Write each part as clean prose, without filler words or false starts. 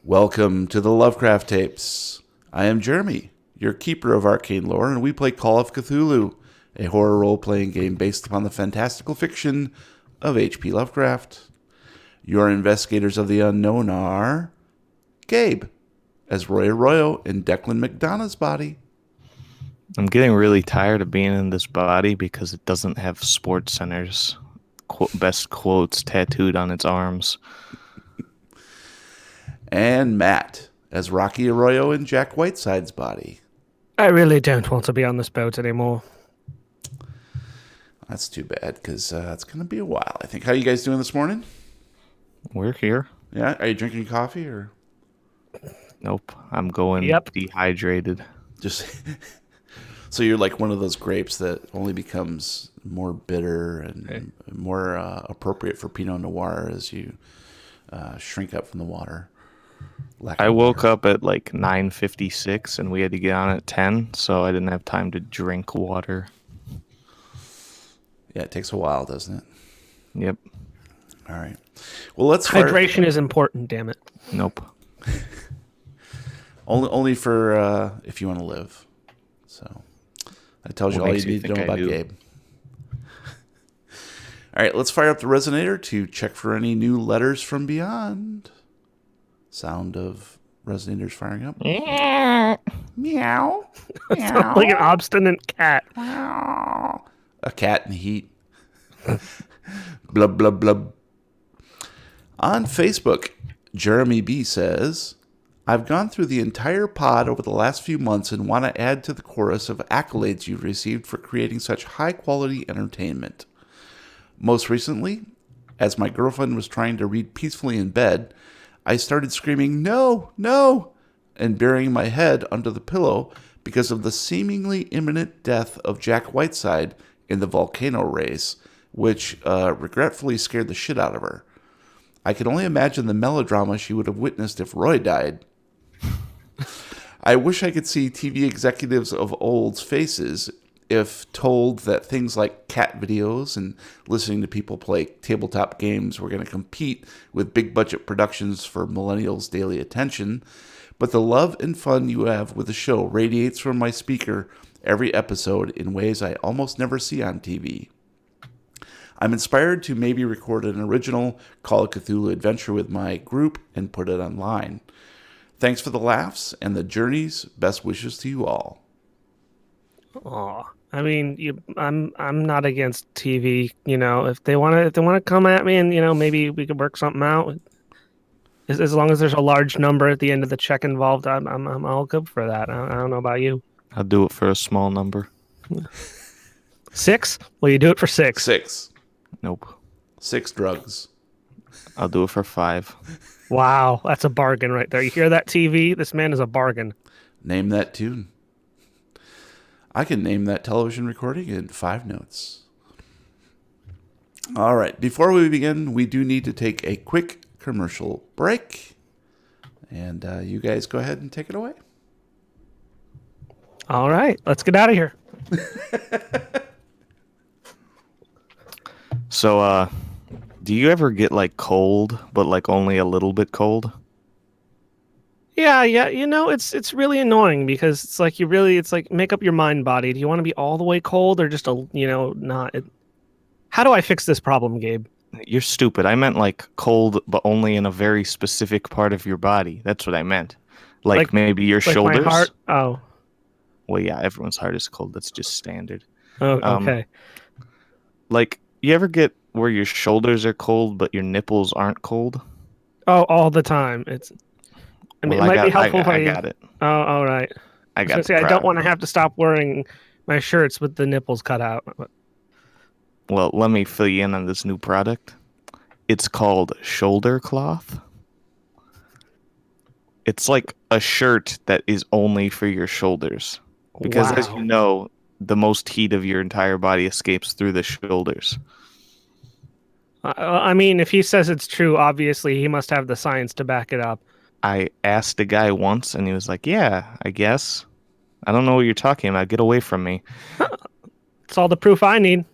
Welcome to the Lovecraft tapes. I am Jeremy, your keeper of arcane lore, and we play Call of Cthulhu, a horror role-playing game based upon the fantastical fiction of H.P. Lovecraft. Your investigators of the unknown are Gabe, as Roy Arroyo in Declan McDonough's body. I'm getting really tired of being in this body because it doesn't have Sports Center's best quotes tattooed on its arms. And Matt, as Rocky Arroyo in Jack Whiteside's body. I really don't want to be on this boat anymore. That's too bad, because it's going to be a while, I think. How are you guys doing this morning? We're here. Yeah? Are you drinking coffee, or? Nope. I'm going dehydrated. Just so you're like one of those grapes that only becomes more bitter and more appropriate for Pinot Noir as you shrink up from the water. I woke up at like 9:56 and we had to get on at 10, so I didn't have time to drink water. Yeah, it takes a while, doesn't it? Yep. All right. Well, let's hydration is important, damn it. Nope. Only for if you want to live. So that tells you all you need to know about Gabe. All right, let's fire up the resonator to check for any new letters from beyond. Sound of resonators firing up. Meow. Meow. Sounds like an obstinate cat. Meow. A cat in heat. Blub, blub, blub. On Facebook, Jeremy B. says, I've gone through the entire pod over the last few months and want to add to the chorus of accolades you've received for creating such high-quality entertainment. Most recently, as my girlfriend was trying to read peacefully in bed, I started screaming, "No, no," and burying my head under the pillow because of the seemingly imminent death of Jack Whiteside in the volcano race, which regretfully scared the shit out of her. I can only imagine the melodrama she would have witnessed if Roy died. I wish I could see TV executives of old's faces if told that things like cat videos and listening to people play tabletop games were going to compete with big budget productions for millennials' daily attention. But the love and fun you have with the show radiates from my speaker every episode in ways I almost never see on TV. I'm inspired to maybe record an original Call of Cthulhu adventure with my group and put it online. Thanks for the laughs and the journeys. Best wishes to you all. Aw. I mean, I'm not against TV. You know, if they want to come at me and maybe we could work something out. As long as there's a large number at the end of the check involved, I'm all good for that. I don't know about you. I'll do it for a small number. 6? Will you do it for 6? 6. Nope. 6 drugs. I'll do it for 5. Wow, that's a bargain right there. You hear that, TV? This man is a bargain. Name that tune. I can name that television recording in 5 notes. All right. Before we begin, we do need to take a quick commercial break. And you guys go ahead and take it away. All right. Let's get out of here. So, do you ever get like cold, but like only a little bit cold? Yeah. It's really annoying because it's like it's like make up your mind, body. Do you want to be all the way cold or just not? How do I fix this problem, Gabe? You're stupid. I meant like cold, but only in a very specific part of your body. That's what I meant. Like maybe your shoulders. My heart? Oh. Well, yeah, everyone's heart is cold. That's just standard. Oh, okay. Like, you ever get where your shoulders are cold, but your nipples aren't cold? Oh, all the time. It might be helpful if I got it. Oh, all right. I got it. I don't want to have to stop wearing my shirts with the nipples cut out. Well, let me fill you in on this new product. It's called shoulder cloth. It's like a shirt that is only for your shoulders. Because as you know, the most heat of your entire body escapes through the shoulders. I mean, if he says it's true, obviously he must have the science to back it up. I asked a guy once, and he was like, yeah, I guess. I don't know what you're talking about. Get away from me. It's all the proof I need.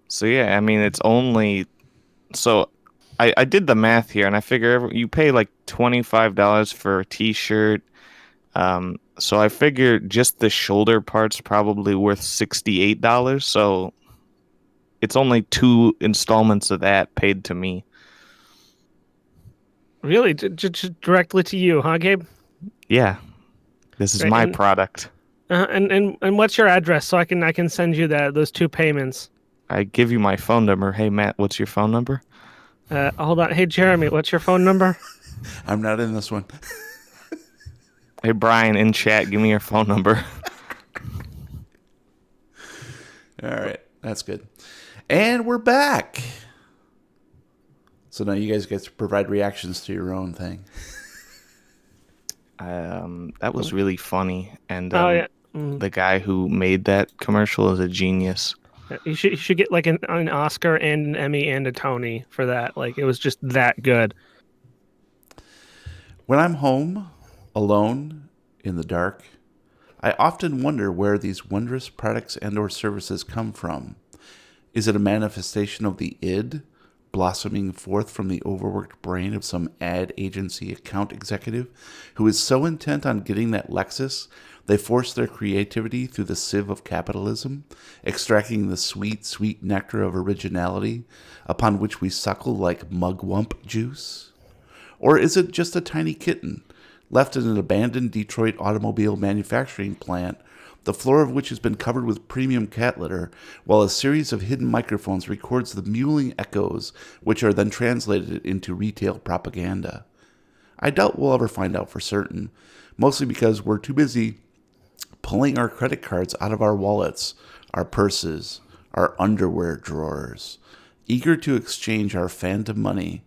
So, yeah, I mean, it's only... So, I did the math here, and I figure you pay like $25 for a t-shirt. So I figure just the shoulder part's probably worth $68. So it's only 2 installments of that paid to me. Really, directly to you, huh, Gabe? Yeah, this is Right, my product. and what's your address so I can send you those 2 payments? I give you my phone number. Hey, Matt, what's your phone number? Hold on. Hey, Jeremy, what's your phone number? I'm not in this one. Hey, Brian, in chat, give me your phone number. All right, that's good. And we're back. So now you guys get to provide reactions to your own thing. That was really funny, and Oh yeah. the guy who made that commercial is a genius. You should get like an Oscar and an Emmy and a Tony for that. Like it was just that good. When I'm home, alone, in the dark, I often wonder where these wondrous products and or services come from. Is it a manifestation of the id, blossoming forth from the overworked brain of some ad agency account executive who is so intent on getting that Lexus, they force their creativity through the sieve of capitalism, extracting the sweet, sweet nectar of originality, upon which we suckle like mugwump juice? Or is it just a tiny kitten, left in an abandoned Detroit automobile manufacturing plant, the floor of which has been covered with premium cat litter, while a series of hidden microphones records the mewling echoes, which are then translated into retail propaganda? I doubt we'll ever find out for certain, mostly because we're too busy pulling our credit cards out of our wallets, our purses, our underwear drawers, eager to exchange our phantom money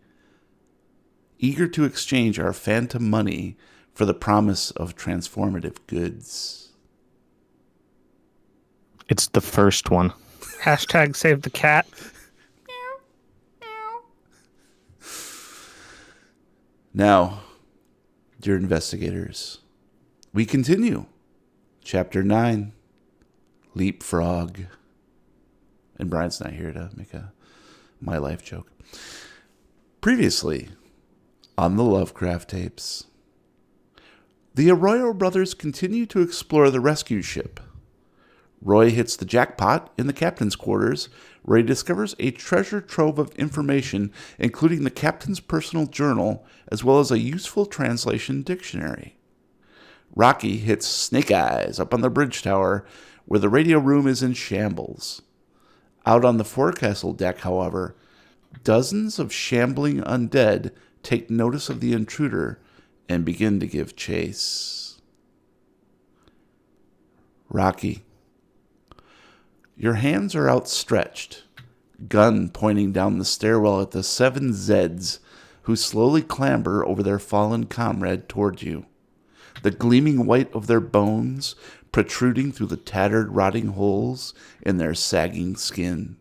for the promise of transformative goods. It's the first one. Hashtag save the cat. Now, dear investigators, we continue. Chapter 9, Leapfrog. And Brian's not here to make a my life joke. Previously, on the Lovecraft tapes, the Arroyo brothers continue to explore the rescue ship. Roy hits the jackpot in the captain's quarters, where he discovers a treasure trove of information, including the captain's personal journal, as well as a useful translation dictionary. Rocky hits Snake Eyes up on the bridge tower, where the radio room is in shambles. Out on the forecastle deck, however, dozens of shambling undead take notice of the intruder and begin to give chase. Rocky, your hands are outstretched, gun pointing down the stairwell at the 7 Zeds who slowly clamber over their fallen comrade toward you, the gleaming white of their bones protruding through the tattered, rotting holes in their sagging skin.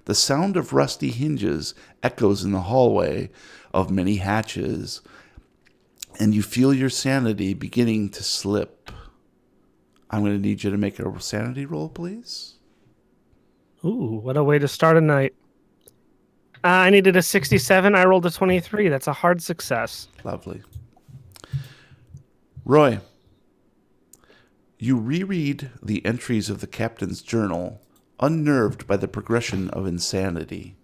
The sound of rusty hinges echoes in the hallway of many hatches, and you feel your sanity beginning to slip. I'm going to need you to make a sanity roll, please. Ooh, what a way to start a night. I needed a 67. I rolled a 23. That's a hard success. Lovely. Roy, you reread the entries of the captain's journal, unnerved by the progression of insanity.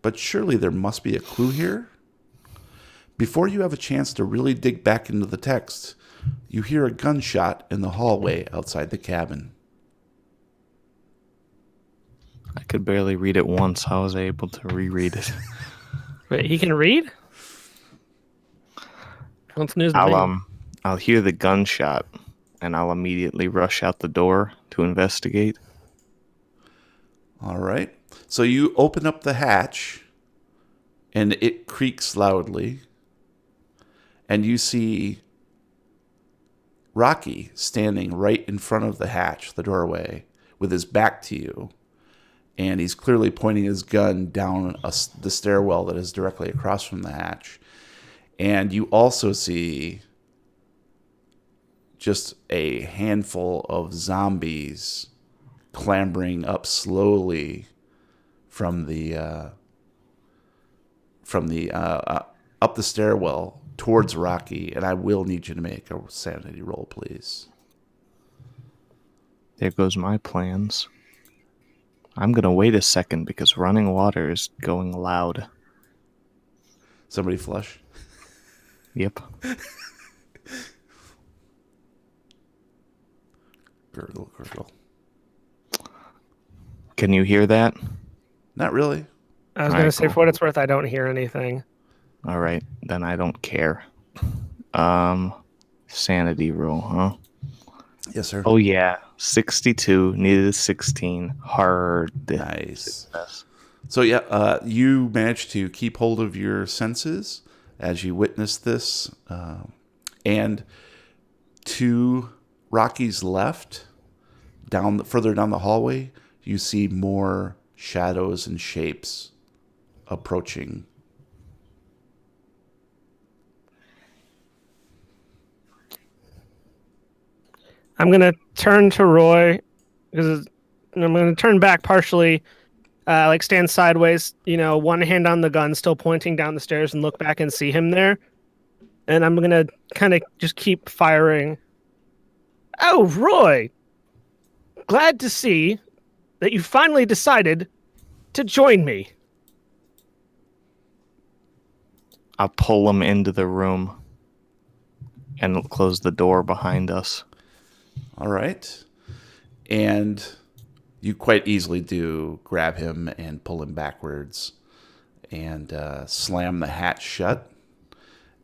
But surely there must be a clue here? Before you have a chance to really dig back into the text, you hear a gunshot in the hallway outside the cabin. I could barely read it once. I was able to reread it. Wait, he can read? That's news to me. I'll hear the gunshot, and I'll immediately rush out the door to investigate. All right. So you open up the hatch, and it creaks loudly, and you see Rocky standing right in front of the hatch, the doorway, with his back to you. And he's clearly pointing his gun down the stairwell that is directly across from the hatch. And you also see just a handful of zombies clambering up slowly from the from the up the stairwell towards Rocky, and I will need you to make a sanity roll, please. There goes my plans. I'm gonna wait a second because running water is going loud. Somebody flush. Yep. Gurgle, gurgle. Can you hear that? Not really. I was All going right, to say, cool. for what it's worth, I don't hear anything. All right, then I don't care. Sanity roll, huh? Yes, sir. Oh yeah, 62 needed a 16. Hard. Nice. Success. So yeah, you managed to keep hold of your senses as you witnessed this, and to Rocky's left, further down the hallway, you see more shadows and shapes approaching. I'm going to turn to Roy because I'm going to turn back partially, like stand sideways, one hand on the gun, still pointing down the stairs, and look back and see him there. And I'm going to kind of just keep firing. Oh, Roy! Glad to see that you finally decided to join me. I'll pull him into the room and close the door behind us. All right. And you quite easily do grab him and pull him backwards and slam the hatch shut.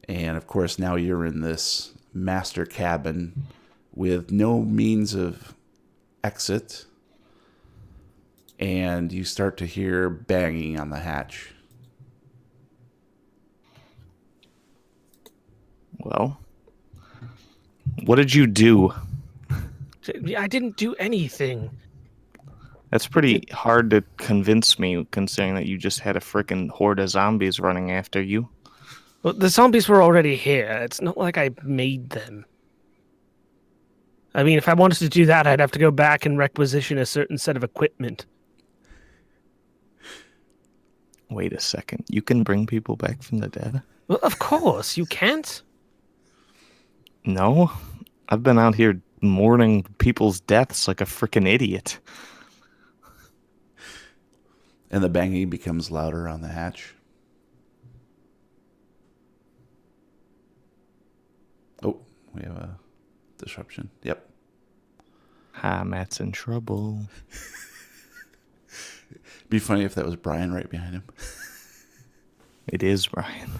And of course, now you're in this master cabin with no means of exit. And you start to hear banging on the hatch. Well, what did you do? I didn't do anything. That's pretty hard to convince me, considering that you just had a frickin' horde of zombies running after you. Well, the zombies were already here. It's not like I made them. I mean, if I wanted to do that, I'd have to go back and requisition a certain set of equipment. Wait a second. You can bring people back from the dead? Well, of course, you can't. No. I've been out here mourning people's deaths like a frickin' idiot. And the banging becomes louder on the hatch. Oh, we have a disruption. Yep. Ha, Matt's in trouble. Be funny if that was Brian right behind him. It is, Brian.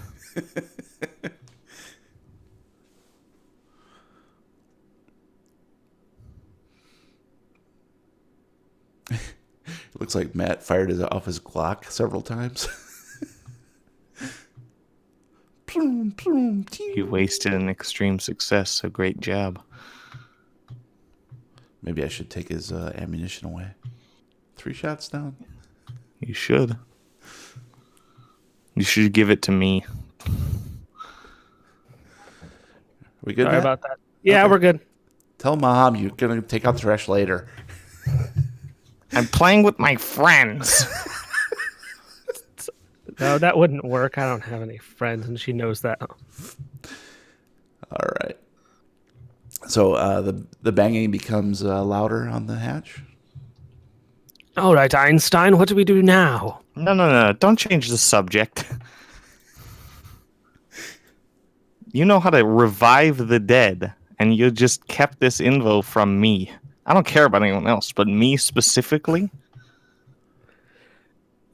It looks like Matt fired off his Glock several times. Plum, plum, You wasted an extreme success, so great job. Maybe I should take his ammunition away. 3 shots down. You should. You should give it to me. We good? Sorry Matt? about that. Yeah, Okay. we're good. Tell Mom you're gonna take out the trash later. I'm playing with my friends. No, that wouldn't work. I don't have any friends, and she knows that. All right. So the banging becomes louder on the hatch. All right, Einstein, what do we do now? No. Don't change the subject. You know how to revive the dead, and you just kept this info from me. I don't care about anyone else, but me specifically?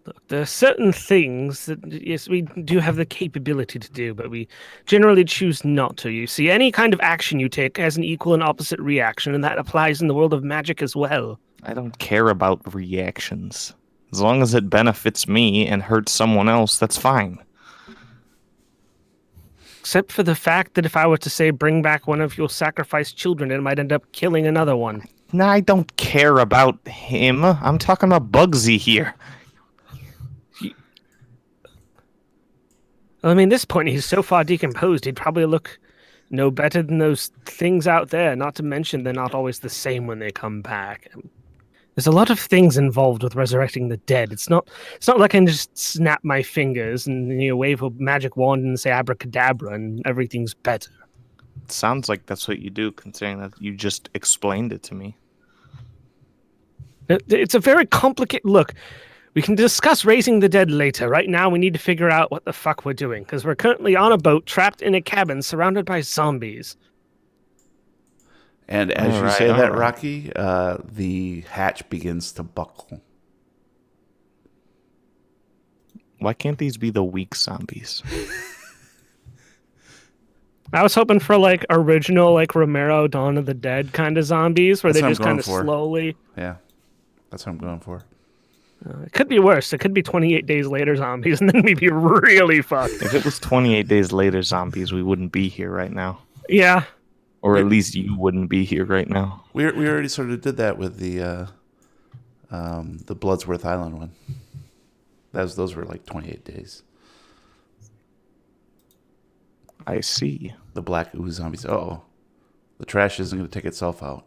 Look, there are certain things that, yes, we do have the capability to do, but we generally choose not to. You see, any kind of action you take has an equal and opposite reaction, and that applies in the world of magic as well. I don't care about reactions. As long as it benefits me and hurts someone else, that's fine. Except for the fact that if I were to say bring back one of your sacrificed children, it might end up killing another one. Nah, I don't care about him. I'm talking about Bugsy here. Well, I mean, at this point, he's so far decomposed, he'd probably look no better than those things out there. Not to mention, they're not always the same when they come back. There's a lot of things involved with resurrecting the dead. It's not like I can just snap my fingers and wave a magic wand and say abracadabra and everything's better. It sounds like that's what you do, considering that you just explained it to me. It's a very complicated look. We can discuss raising the dead later. Right now, we need to figure out what the fuck we're doing, because we're currently on a boat, trapped in a cabin, surrounded by zombies. And as you say that, Rocky, the hatch begins to buckle. Why can't these be the weak zombies? I was hoping for like original, like Romero Dawn of the Dead kind of zombies, where That's they what just I'm going kind of for. slowly. Yeah, that's what I'm going for. It could be worse. It could be 28 Days Later zombies, and then we'd be really fucked. If it was 28 Days Later zombies, we wouldn't be here right now. Yeah. Or at least you wouldn't be here right now. We already sort of did that with the Bloodsworth Island one. Those were like 28 days. I see. The black ooze zombies. Oh, the trash isn't going to take itself out.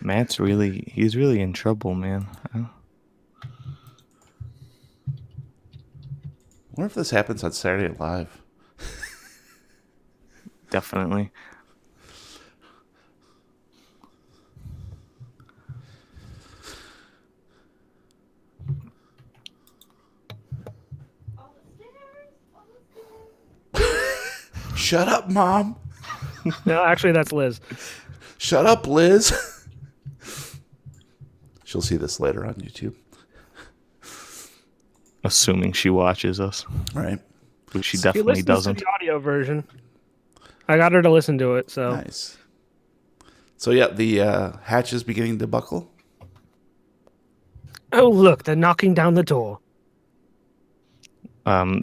He's really in trouble, man. I wonder if this happens on Saturday Night Live. Definitely. Shut up, Mom. No, actually, that's Liz. Shut up, Liz. She'll see this later on YouTube. Assuming she watches us. Right. Which she definitely doesn't. To the audio version. I got her to listen to it, so. Nice. So, yeah, the hatch is beginning to buckle. Oh, look, they're knocking down the door.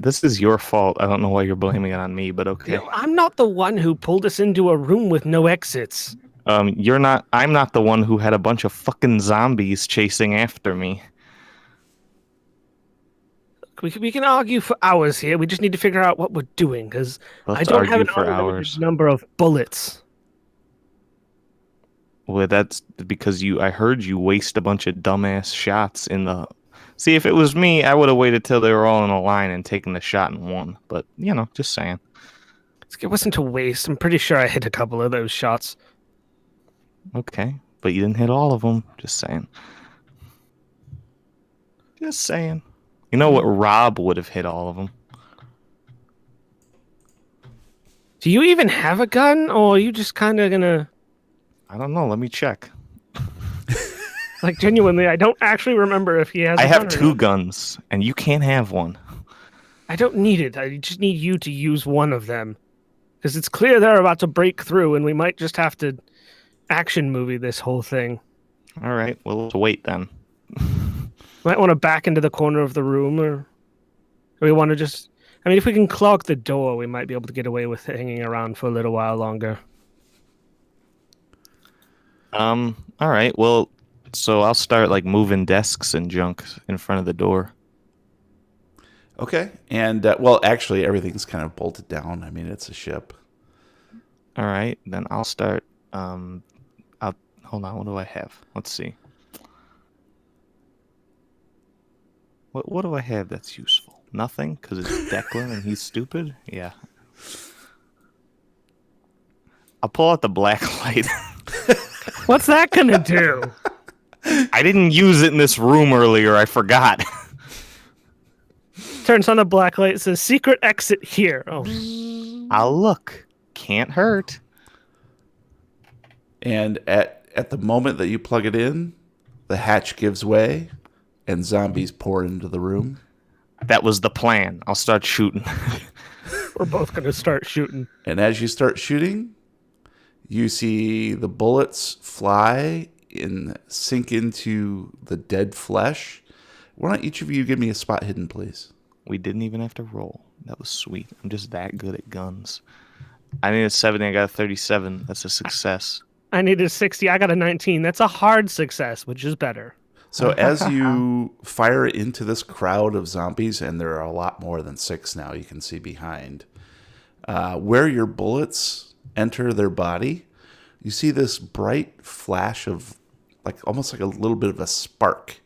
This is your fault. I don't know why you're blaming it on me, but okay. I'm not the one who pulled us into a room with no exits. I'm not the one who had a bunch of fucking zombies chasing after me. We can argue for hours here. We just need to figure out what we're doing, because I don't have an unlimited number of bullets. Well, that's because I heard you waste a bunch of dumbass shots in the... See, if it was me, I would have waited till they were all in a line and taken the shot and won. But, just saying. It wasn't a waste. I'm pretty sure I hit a couple of those shots. Okay, but you didn't hit all of them. Just saying. Just saying. You know what? Rob would have hit all of them. Do you even have a gun, or are you just kind of gonna... I don't know. Let me check. Like, genuinely, I don't actually remember if he has a gun. I have 2 guns, and you can't have one. I don't need it. I just need you to use one of them. Because it's clear they're about to break through, and we might just have to action movie this whole thing. All right, well, let's wait then. Might want to back into the corner of the room, or we want to just... I mean, if we can clog the door, we might be able to get away with hanging around for a little while longer. All right, well, so I'll start, moving desks and junk in front of the door. Okay. And, well, actually, everything's kind of bolted down. I mean, it's a ship. All right, then I'll start. Hold on, what do I have? Let's see. What do I have that's useful? Nothing, because it's Declan and he's stupid? Yeah. I'll pull out the black light. What's that gonna do? I didn't use it in this room earlier. I forgot. Turns on the black light. It says secret exit here. Oh. I'll look. Can't hurt. And at the moment that you plug it in, the hatch gives way and zombies pour into the room. That was the plan. I'll start shooting. We're both going to start shooting. And as you start shooting, you see the bullets fly and sink into the dead flesh. Why don't each of you give me a spot hidden, please? We didn't even have to roll. That was sweet. I'm just that good at guns. I need a 70. I got a 37. That's a success. I needed a 60. I got a 19. That's a hard success, which is better. So as you fire into this crowd of zombies, and there are a lot more than 6 now, you can see behind, where your bullets enter their body, you see this bright flash of like almost like a little bit of a spark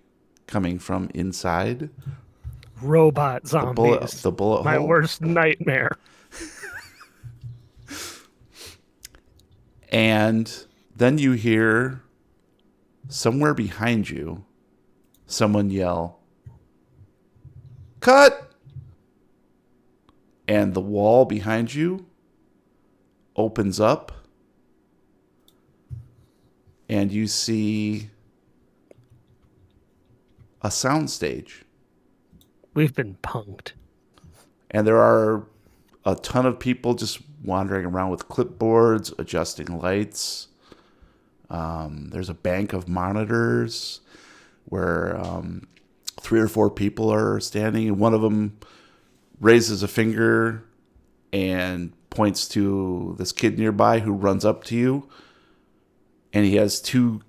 coming from inside Robot the zombies. bullet My hole. worst nightmare. And then you hear somewhere behind you someone yell, "Cut!" And the wall behind you opens up, and you see a soundstage. We've been punked. And there are a ton of people just wandering around with clipboards, adjusting lights. There's a bank of monitors where 3 or 4 people are standing, and one of them raises a finger and points to this kid nearby who runs up to you, and he has 2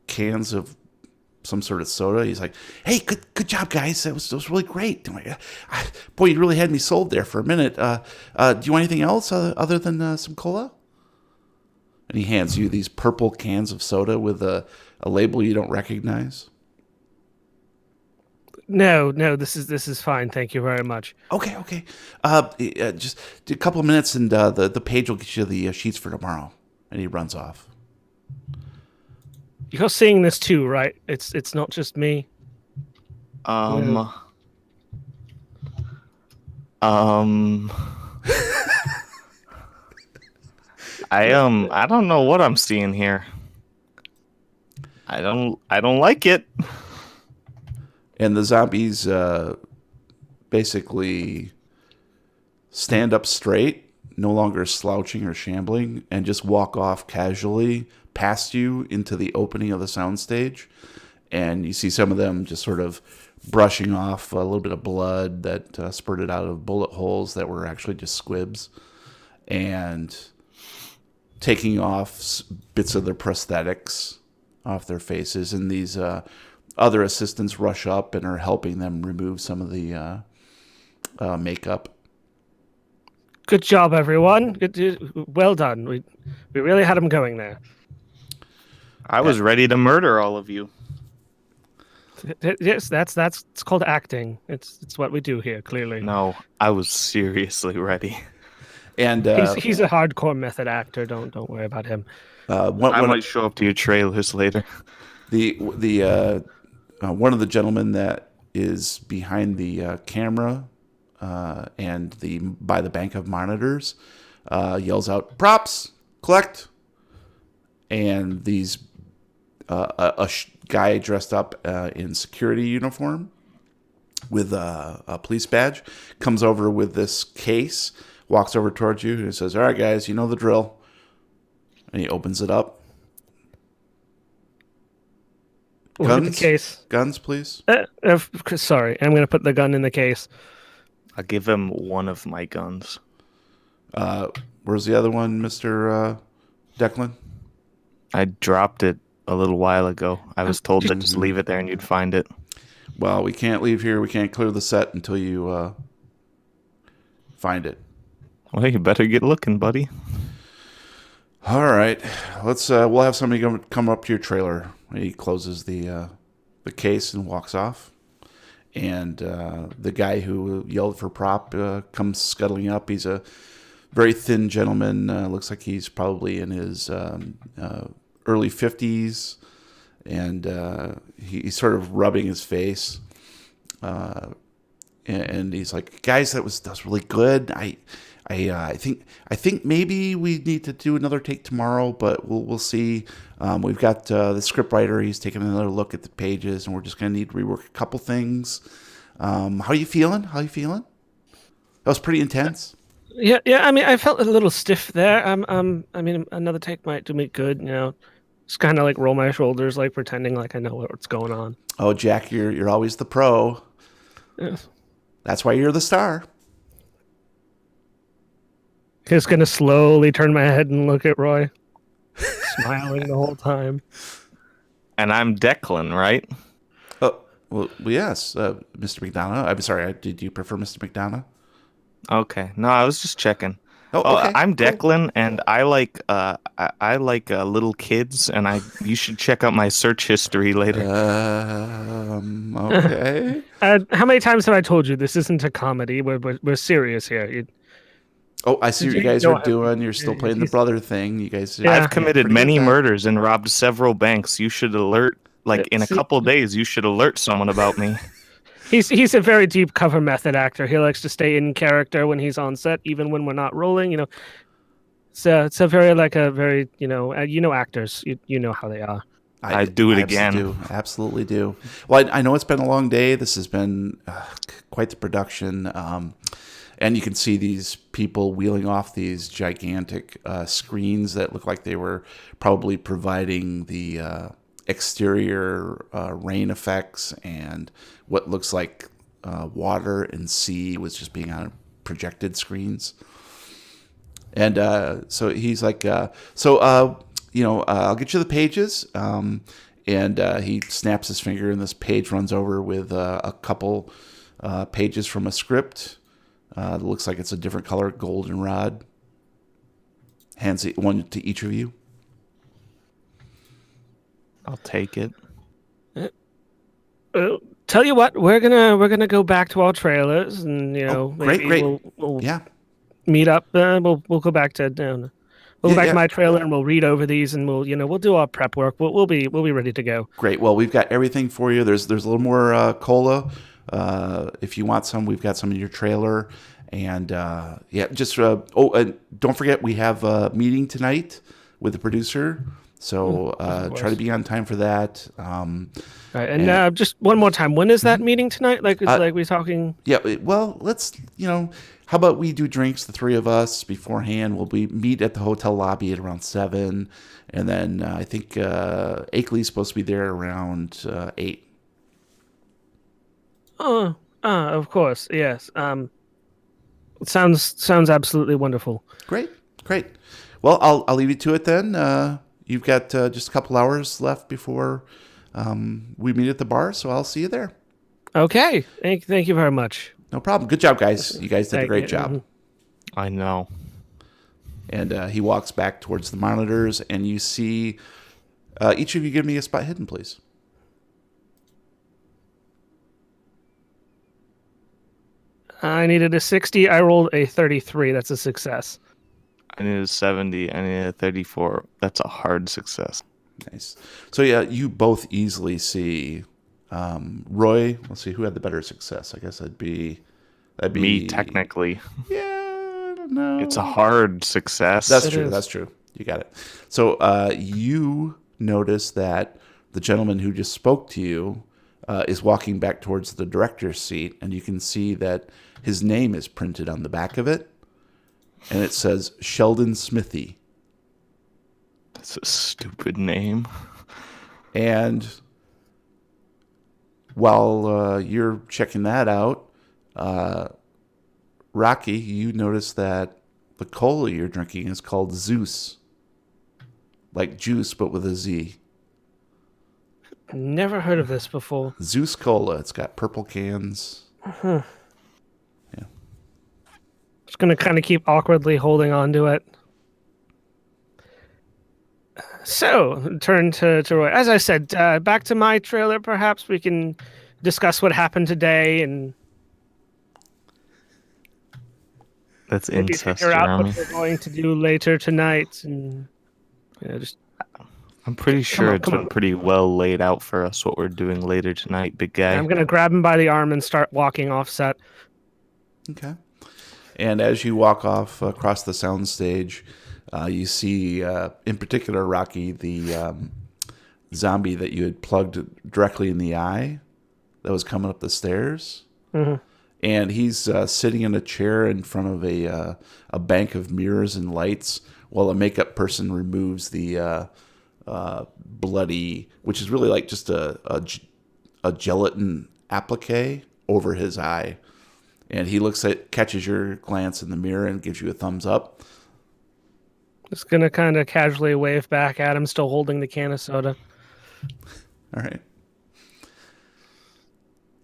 cans of some sort of soda. He's like, "Hey, good job, guys. That was really great. Boy, you really had me sold there for a minute. Do you want anything else other than some cola?" And he hands you these purple cans of soda with a label you don't recognize. No, this is fine. Thank you very much. Okay. Just a couple of minutes, and the page will get you the sheets for tomorrow. And he runs off. You're seeing this too, right? It's not just me. Um. Um. I don't know what I'm seeing here. I don't like it. And the zombies basically stand up straight, no longer slouching or shambling, and just walk off casually past you into the opening of the soundstage. And you see some of them just sort of brushing off a little bit of blood that spurted out of bullet holes that were actually just squibs, and taking off bits of their prosthetics off their faces. And these other assistants rush up and are helping them remove some of the makeup. Good job, everyone. Well done. We really had them going there. I was ready to murder all of you. Yes, that's it's called acting. It's what we do here. Clearly, No, I was seriously ready. And he's a hardcore method actor. Don't worry about him. I might show up to your trailers later. the one of the gentlemen that is behind the camera and by the bank of monitors yells out, "Props, collect!" And these guy dressed up in security uniform with a police badge comes over with this case, walks over towards you, and says, "All right, guys, you know the drill." And he opens it up. Look at the case. Guns, please. Sorry, I'm going to put the gun in the case. I'll give him one of my guns. Where's the other one, Mr. Declan? I dropped it a little while ago. I was told to just leave it there and you'd find it. Well, we can't leave here. We can't clear the set until you find it. Well, you better get looking, buddy. All right. We'll have somebody come up to your trailer. He closes the case and walks off. And the guy who yelled for prop comes scuttling up. He's a very thin gentleman. Looks like he's probably in his early 50s. And he's sort of rubbing his face. And he's like, "Guys, that was really good. I think maybe we need to do another take tomorrow, but we'll see. We've got the scriptwriter. He's taking another look at the pages, and we're just gonna need to rework a couple things. How are you feeling? That was pretty intense." Yeah. I mean, I felt a little stiff there. I mean, another take might do me good. You know, just kind of like roll my shoulders, like pretending like I know what's going on. Oh, Jack, you're always the pro. Yeah. That's why you're the star. Just gonna slowly turn my head and look at Roy, smiling the whole time. And I'm Declan, right? Oh, well, yes, Mr. McDonough. I'm sorry. Did you prefer Mr. McDonough? Okay. No, I was just checking. Oh, okay. I'm Cool. Declan, and I like little kids, and I you should check out my search history later. Okay. How many times have I told you this isn't a comedy? We're serious here. Oh, I see what you You guys are know him. doing. You're still playing the brother thing. You guys did Yeah. I've committed pretty good at many that. murders and robbed several banks. You should alert, like in a See, couple days, you should alert someone about me. he's a very deep cover method actor. He likes to stay in character when he's on set, even when we're not rolling. It's a very like a very actors. You know how they are. I'd do it I absolutely again. do. I absolutely do. Well, I know it's been a long day. This has been quite the production. And you can see these people wheeling off these gigantic screens that look like they were probably providing the exterior rain effects, and what looks like water and sea was just being on projected screens. And so he's like, I'll get you the pages. And he snaps his finger, and this page runs over with a couple pages from a script. It looks like it's a different color, goldenrod. Hands it one to each of you. I'll take it. Tell you what, we're gonna go back to our trailers, and Great, maybe great. we'll Yeah, meet up. We'll go back to we'll go back yeah. to my trailer, and we'll read over these, and we'll do our prep work. We'll be ready to go. Great. Well, we've got everything for you. There's a little more cola. If you want some, we've got some in your trailer. And just and don't forget we have a meeting tonight with the producer. So try to be on time for that. All right, and just one more time, when is that meeting tonight? Like we talking? Yeah. Well, let's how about we do drinks, the three of us beforehand. We'll meet at the hotel lobby at around 7, and then I think Akeley's supposed to be there around 8. Oh, of course, yes. Sounds absolutely wonderful. Great, great. Well, I'll leave you to it then. You've got just a couple hours left before we meet at the bar, so I'll see you there. Okay, thank you very much. No problem. Good job, guys. You guys did a Thank great you. job. I know. And he walks back towards the monitors, and you see each of you give me a spot hidden, please. I needed a 60. I rolled a 33. That's a success. I need a 70. I need a 34. That's a hard success. Nice. So yeah, you both easily see Roy. Let's see who had the better success. I guess that'd be Me, technically. Yeah, I don't know. It's a hard success. That's It true. is. That's true. You got it. So you notice that the gentleman who just spoke to you is walking back towards the director's seat, and you can see that his name is printed on the back of it, and it says Sheldon Smithy. That's a stupid name. And while you're checking that out, Rocky, you notice that the cola you're drinking is called Zeus. Like juice, but with a Z. Never heard of this before. Zeus Cola. It's got purple cans. Just gonna kind of keep awkwardly holding on to it. So, turn to Roy. As I said, back to my trailer. Perhaps we can discuss what happened today and That's maybe incest, figure out Jeremy. what we're going to do later tonight. And just I'm pretty sure on, it's come been on. pretty well laid out for us what we're doing later tonight, big guy. I'm gonna grab him by the arm and start walking off set. Okay. And as you walk off across the soundstage, you see, in particular, Rocky, the zombie that you had plugged directly in the eye that was coming up the stairs. Mm-hmm. And he's sitting in a chair in front of a bank of mirrors and lights while a makeup person removes the bloody, which is really like just a gelatin applique over his eye. And he catches your glance in the mirror and gives you a thumbs up. Just gonna kind of casually wave back at him, still holding the can of soda. All right.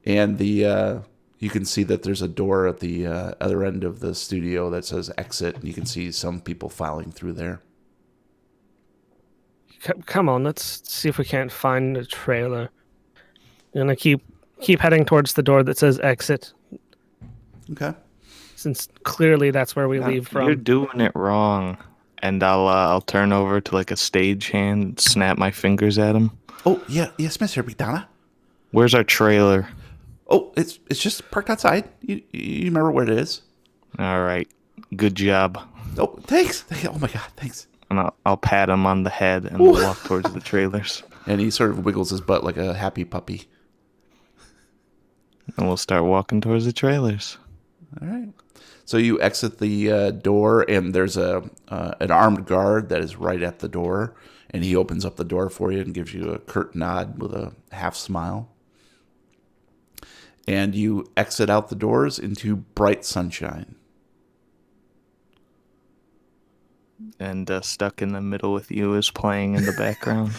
And the You can see that there's a door at the other end of the studio that says exit, and you can see some people filing through there. Come on, let's see if we can't find a trailer. I'm gonna keep heading towards the door that says exit, Okay. since clearly that's where we Yeah, leave You're from. doing it wrong. And I'll turn over to like a stagehand, snap my fingers at him. Oh, yeah. Yes, Mr. McDonough. Where's our trailer? Oh, it's just parked outside. You remember where it is? All right, good job. Oh, thanks. Oh, my God. Thanks. And I'll pat him on the head and we'll walk towards the trailers. And he sort of wiggles his butt like a happy puppy. And we'll start walking towards the trailers. All right. So you exit the door, and there's an armed guard that is right at the door, and he opens up the door for you and gives you a curt nod with a half smile. And you exit out the doors into bright sunshine. And Stuck in the Middle with You is playing in the background.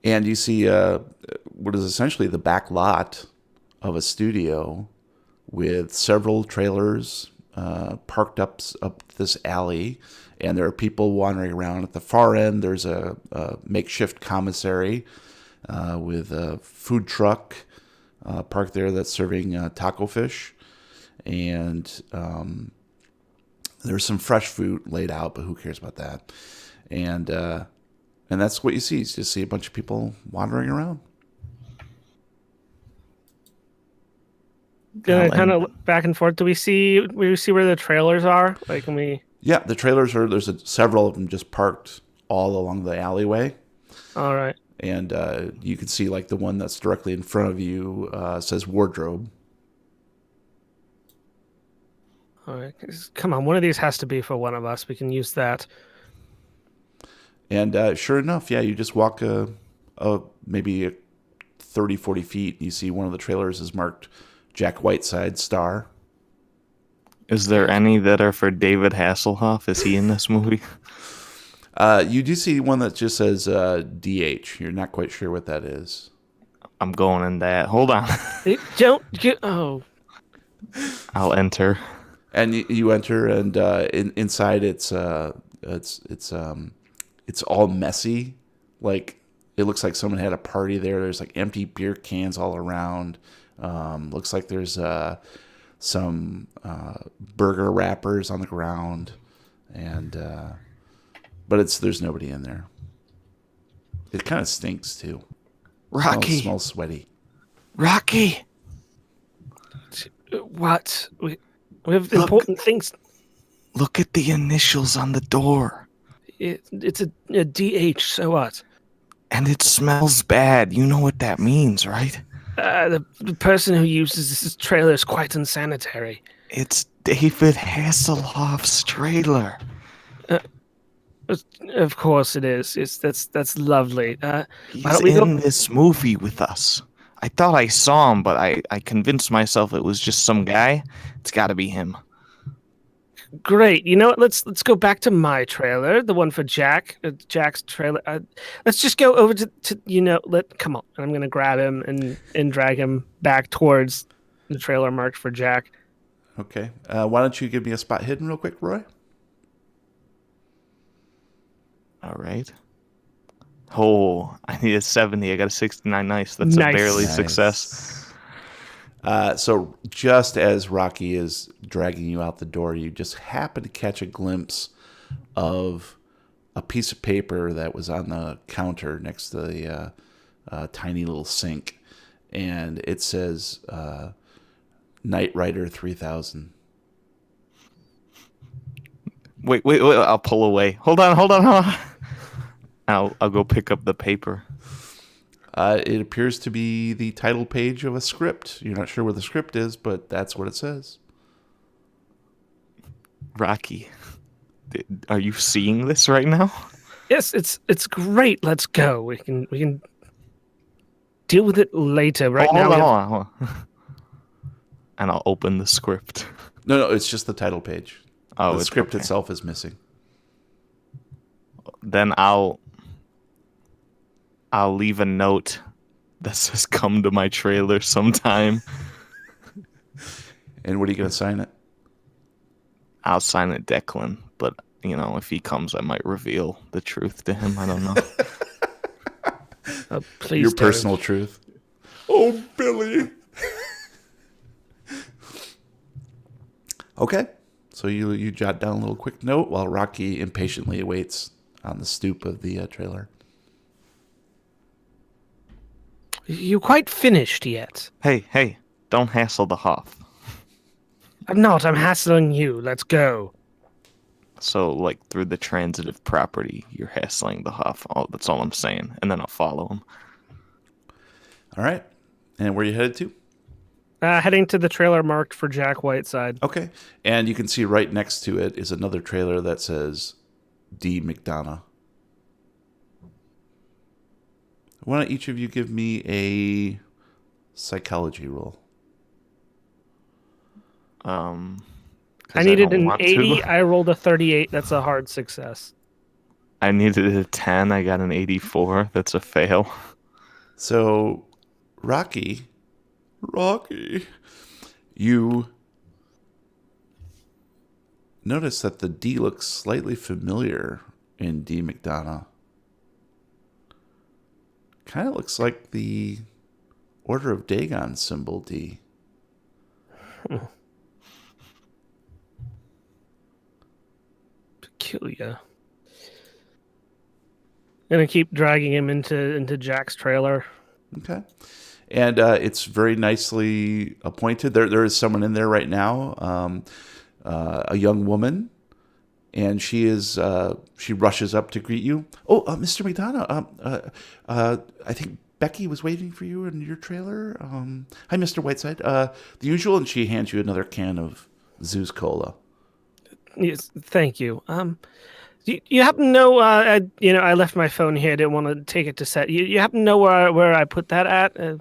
And you see what is essentially the back lot of a studio with several trailers parked up this alley, and there are people wandering around. At the far end, there's a makeshift commissary with a food truck parked there that's serving taco fish, and there's some fresh food laid out, but who cares about that? And that's what you see. You just see a bunch of people wandering around. Gonna kind of look back and forth. Do we see where the trailers are? Like, can we? Yeah, the trailers are, several of them just parked all along the alleyway. All right. And you can see like the one that's directly in front of you says wardrobe. All right. Come on, one of these has to be for one of us. We can use that. And sure enough, yeah, you just walk maybe 30, 40 feet, and you see one of the trailers is marked Jack Whiteside, star. Is there any that are for David Hasselhoff? Is he in this movie? You do see one that just says DH. You're not quite sure what that is. I'm going in that. Hold on. Don't get. Oh. I'll enter. And you enter, and inside it's all messy. Like it looks like someone had a party there. There's like empty beer cans all around. Looks like there's some burger wrappers on the ground, and but there's nobody in there. It kind of stinks too. Rocky. Smells sweaty. Rocky. What? We have important things. Look at the initials on the door. It's a DH. So what? And it smells bad. You know what that means, right? The person who uses this trailer is quite unsanitary. It's David Hasselhoff's trailer. Of course it is. That's lovely. He's in this movie with us. I thought I saw him, but I convinced myself it was just some guy. It's got to be him. Great. You know what? Let's go back to my trailer, the one for Jack. Jack's trailer. Let's just go over to come on. I'm gonna grab him and drag him back towards the trailer marked for Jack. Okay. Why don't you give me a spot hidden real quick, Roy? All right. Oh, I need a 70. I got a 69. Nice. That's Nice. a barely Nice. success. So just as Rocky is dragging you out the door, you just happen to catch a glimpse of a piece of paper that was on the counter next to the tiny little sink. And it says Knight Rider 3000. Wait. I'll pull away. Hold on. I'll go pick up the paper. It appears to be the title page of a script. You're not sure what the script is, but that's what it says. Rocky, are you seeing this right now? Yes, it's great. Let's go. We can deal with it later. Right now. Hold on. And I'll open the script. No, it's just the title page. Oh, the script okay. itself is missing. Then I'll leave a note that says "Come to my trailer sometime." And what are you going to sign it? I'll sign it, Declan. But if he comes, I might reveal the truth to him. I don't know. Please Your don't. personal truth. Oh, Billy. Okay. So you jot down a little quick note while Rocky impatiently awaits on the stoop of the trailer. You quite finished yet? Hey, don't hassle the Hoff. I'm not. I'm hassling you. Let's go. So, like, through the transitive property, you're hassling the Hoff. That's all I'm saying. And then I'll follow him. All right. And where are you headed to? Heading to the trailer marked for Jack Whiteside. Okay. And you can see right next to it is another trailer that says D. McDonough. Why don't each of you give me a psychology roll? I needed an 80. I rolled a 38. That's a hard success. I needed a 10. I got an 84. That's a fail. So, Rocky, you notice that the D looks slightly familiar in D. McDonough. Kind of looks like the Order of Dagon symbol D. Peculiar. Gonna keep dragging him into Jack's trailer. Okay. And it's very nicely appointed. There is someone in there right now, a young woman, and she rushes up to greet you. Oh, Mr. McDonough, I think Becky was waiting for you in your trailer. Hi, Mr. Whiteside. The usual, and she hands you another can of Zeus Cola. Yes, thank you. You happen to know? I left my phone here. I didn't want to take it to set. You happen to know where I put that at?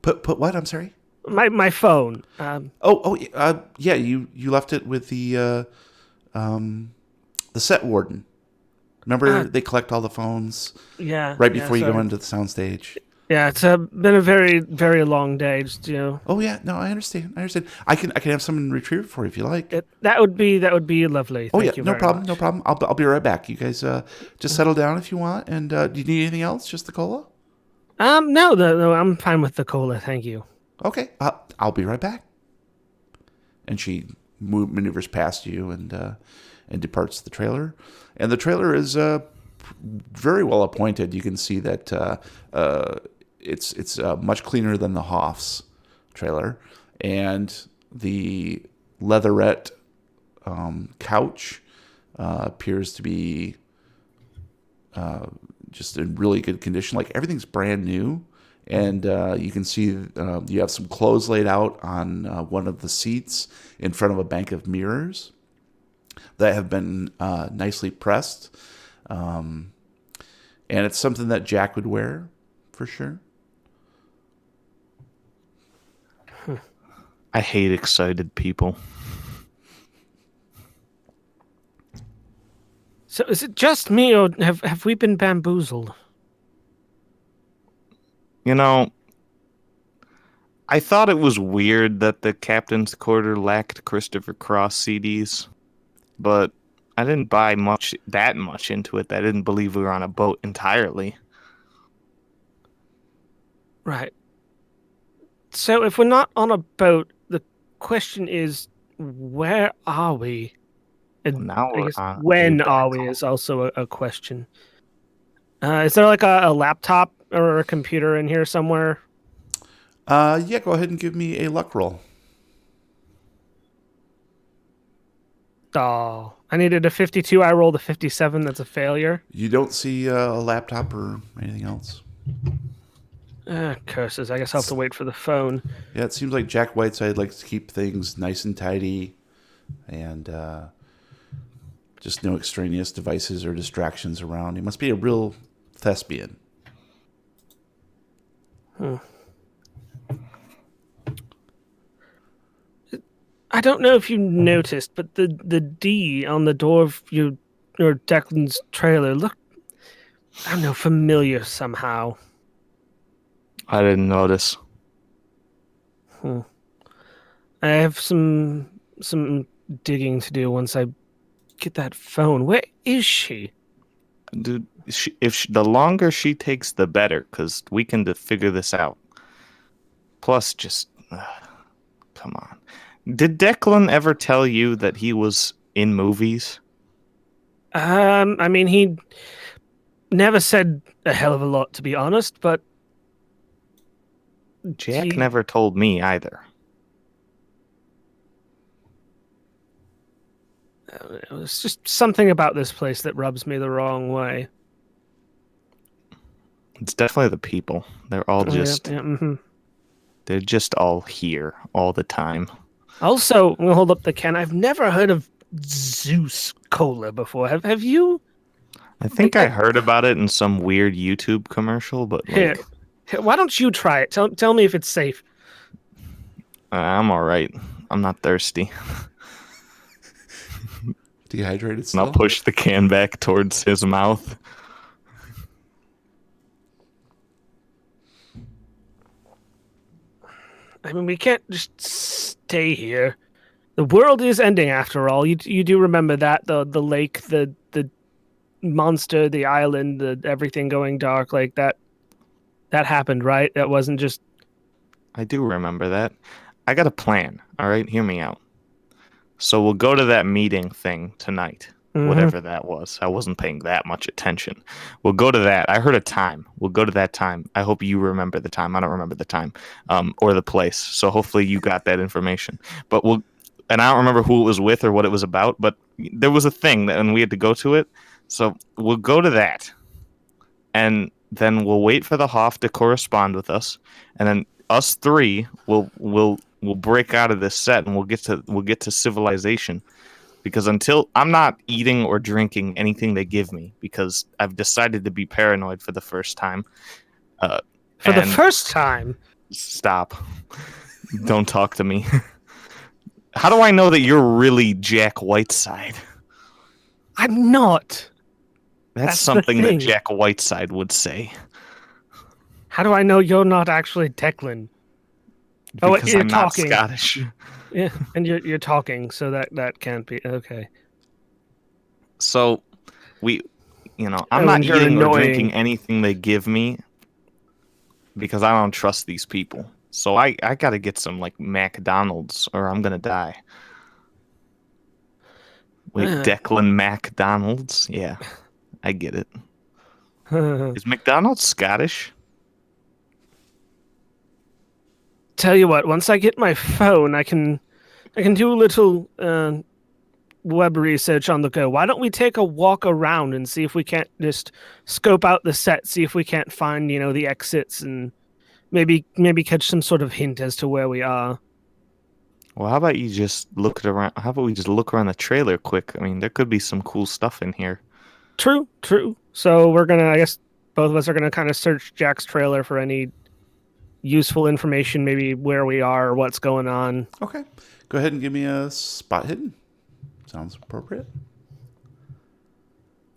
Put what? I'm sorry. My phone. Yeah. You left it with the set warden. Remember, they collect all the phones. Yeah. Right before you sorry. go into the soundstage. Yeah, it's been a very, very long day. Just Oh yeah, no, I understand. I can have someone retrieve it for you if you like. that would be lovely. Oh Thank yeah, you no very problem, much. no problem. I'll be right back. You guys just settle down if you want. And do you need anything else? Just the cola? No, I'm fine with the cola. Thank you. Okay, I'll be right back. And she maneuvers past you and departs the trailer. And the trailer is very well appointed. You can see that it's much cleaner than the Hoff's trailer, and the leatherette couch appears to be just in really good condition. Like everything's brand new, and you can see you have some clothes laid out on one of the seats in front of a bank of mirrors that have been nicely pressed. And it's something that Jack would wear for sure. I hate excited people. So is it just me, or have we been bamboozled? I thought it was weird that the captain's quarter lacked Christopher Cross CDs, but I didn't buy that much into it. I didn't believe we were on a boat entirely. Right. So if we're not on a boat, the question is, where are we? And Now I we're guess on when a are we is also a question. Is there like a laptop or a computer in here somewhere? Yeah, go ahead and give me a luck roll. Oh, I needed a 52. I rolled a 57. That's a failure. You don't see a laptop or anything else. Curses. I guess I'll have to wait for the phone. Yeah, it seems like Jack Whiteside likes to keep things nice and tidy and just no extraneous devices or distractions around. He must be a real thespian. I don't know if you noticed, but the D on the door of your Declan's trailer looked, I don't know, familiar somehow. I didn't notice. Hmm. I have some digging to do once I get that phone. Where is she? Dude, the longer she takes, the better, because we can figure this out. Plus, just come on. Did Declan ever tell you that he was in movies? I mean, he never said a hell of a lot, to be honest, but Jack he, never told me either. it's just something about this place that rubs me the wrong way. It's definitely the people. They're all Yeah, just yeah, mm-hmm. they're just all here all the time. Also, we'll hold up the can. I've never heard of Zeus Cola before. Have you? I think I heard about it in some weird YouTube commercial, but Here, like why don't you try it? Tell me if it's safe. I'm all right. I'm not thirsty. Dehydrated And I'll still? push the can back towards his mouth. I mean, we can't just stay here. The world is ending after all. You do remember that the lake, the monster, the island, the everything going dark like that happened, right? That wasn't just I do remember that. I got a plan. All right, hear me out. So we'll go to that meeting thing tonight, Mhm. whatever that was. I wasn't paying that much attention. We'll go to that. I heard a time. We'll go to that time. I hope you remember the time. I don't remember the time, or the place. So hopefully you got that information. But we'll, and I don't remember who it was with or what it was about. But there was a thing that, and we had to go to it. So we'll go to that, and then we'll wait for the Hoff to correspond with us, and then us three will break out of this set and we'll get to civilization, because until I'm not eating or drinking anything they give me, because I've decided to be paranoid for the first time. for the And first time. stop. Don't talk to me. How do I know that you're really Jack Whiteside? I'm not. That's That's the something that thing. Jack Whiteside would say. How do I know you're not actually Declan? Oh, wait, Because you're I'm not talking. Scottish. Yeah, and you're talking, so that can't be okay. So we, I'm Oh, not and you're eating or drinking annoying. anything they give me because I don't trust these people. So I got to get some like McDonald's or I'm gonna die. Wait, Declan McDonald's? Yeah, I get it. Is McDonald's Scottish? Tell you what, once I get my phone, I can do a little web research on the go. Why don't we take a walk around and see if we can't just scope out the set, see if we can't find, the exits and maybe catch some sort of hint as to where we are. Well, how about you just look it around? How about we just look around the trailer quick? I mean, there could be some cool stuff in here. True, true. So I guess both of us are gonna kind of search Jack's trailer for any useful information, maybe where we are or what's going on. Okay. Go ahead and give me a spot hidden. Sounds appropriate.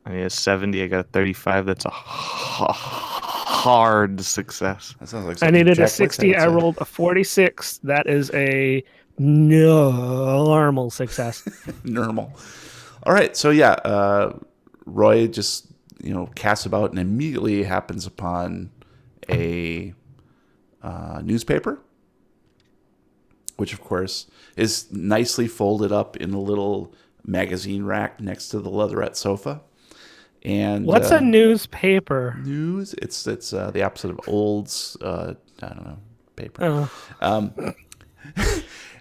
I need a 70. I got a 35. That's a hard success. That sounds like I something needed a Jack 60. Whiteside I would say. rolled a 46. That is a normal success. Normal. All right. So yeah, Roy just casts about and immediately happens upon a newspaper, which of course is nicely folded up in a little magazine rack next to the leatherette sofa. And What's a newspaper? news? It's the opposite of old's. I don't know, paper. Oh,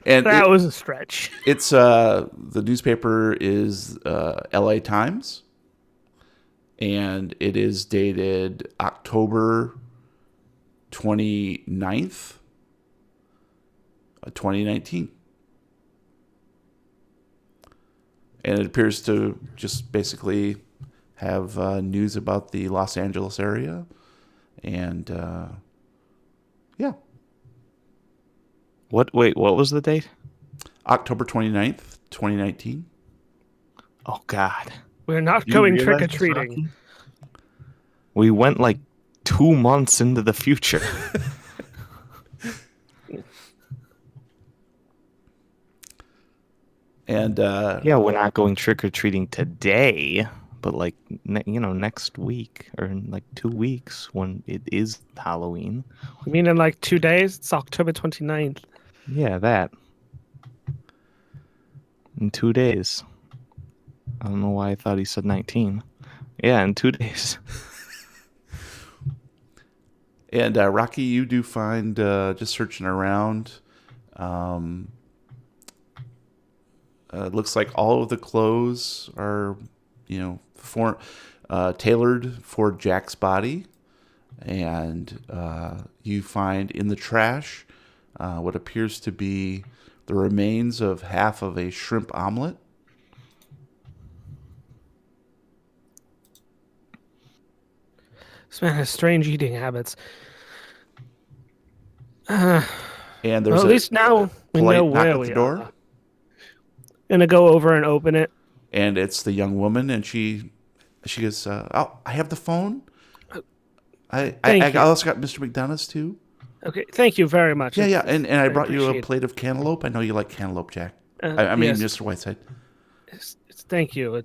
And that was a stretch. it's the newspaper is L.A. Times, and it is dated October 29th, 2019. And it appears to just basically have news about the Los Angeles area. And yeah, Wait, what was the date? October 29th, 2019. Oh, God. We're not Do you going trick realize or this, treating. Rocky? We went like 2 months into the future. And Yeah, we're not going trick or treating today, but like next week or in like 2 weeks when it is Halloween. You mean in like 2 days? It's October 29th. Yeah, that. In 2 days. I don't know why I thought he said 19. Yeah, in 2 days. And Rocky, you do find just searching around. Looks like all of the clothes are, tailored for Jack's body, and you find in the trash what appears to be the remains of half of a shrimp omelet. This man has strange eating habits. Uh, And well, there's at a least now we know polite knock where at the we door, are. Gonna go over and open it. and it's the young woman, and she goes, "Oh, I have the phone. Thank I you. also got Mr. McDonough's too. Okay, thank you very much. Yeah, yeah, and I I brought you a appreciate plate of cantaloupe. I know you like cantaloupe, Jack. it. I mean, Yes, Mr. Whiteside. thank you.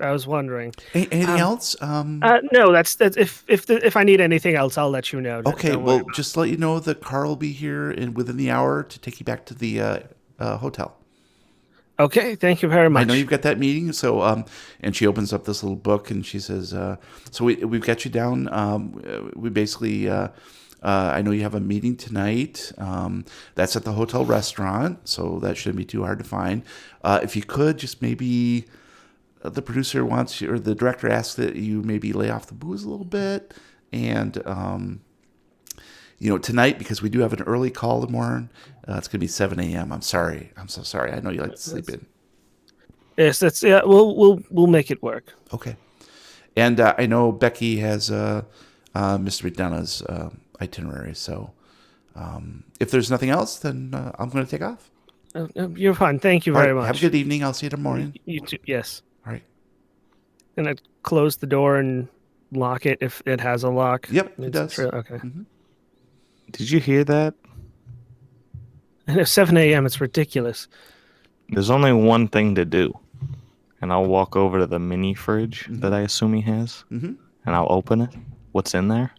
I was wondering. Anything else? No, that's if I need anything else, I'll let you know. Okay, Don't worry well, about just to let you know the car will be here within the hour to take you back to the hotel. it. Okay, thank you very much. I know you've got that meeting, so and she opens up this little book and she says, "So we've got you down. We basically, I know you have a meeting tonight. That's at the hotel restaurant, so that shouldn't be too hard to find. If you could just maybe." The producer wants you, or the director asks that you maybe lay off the booze a little bit, and tonight, because we do have an early call tomorrow, it's gonna be 7 a.m. I'm sorry, I'm so sorry. I know you like to sleep in. Yes, that's yeah. We'll make it work. Okay, and I know Becky has Mr. McDonough's itinerary, so if there's nothing else, then I'm going to take off. You're fine. Thank you All very right, much. have a good evening. I'll see you tomorrow morning. You too. Yes. All right. Gonna close the door and lock it if it has a lock. Yep, it does. Okay. Did you hear that? And at 7 a.m., it's ridiculous. There's only one thing to do. And I'll walk over to the mini fridge that I assume he has. And I'll open it. What's in there?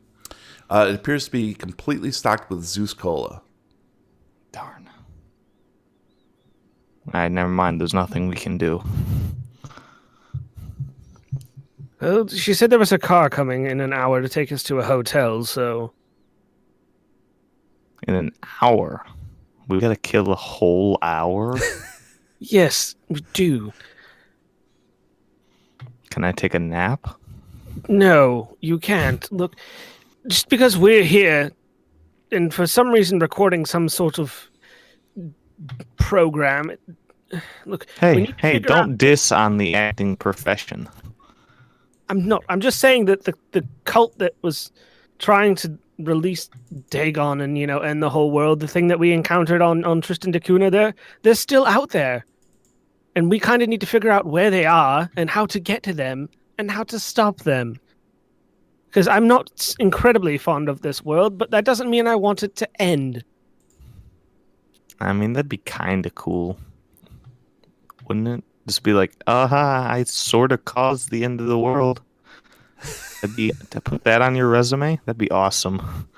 It appears to be completely stocked with Zeus Cola. Darn. Alright, never mind. There's nothing we can do. Well, she said there was a car coming in an hour to take us to a hotel, so... In an hour? We gotta kill a whole hour? Yes, we do. Can I take a nap? No, you can't. Look, just because we're here and for some reason recording some sort of program... Look, we Hey, need to figure don't out- diss on the acting profession. I'm not. I'm just saying that the cult that was trying to release Dagon and end the whole world, the thing that we encountered on Tristan da Cunha, they're still out there, and we kind of need to figure out where they are and how to get to them and how to stop them. Because I'm not incredibly fond of this world, but that doesn't mean I want it to end. I mean, that'd be kind of cool. Wouldn't it? Just be like, I sort of caused the end of the world. To put that on your resume, that'd be awesome.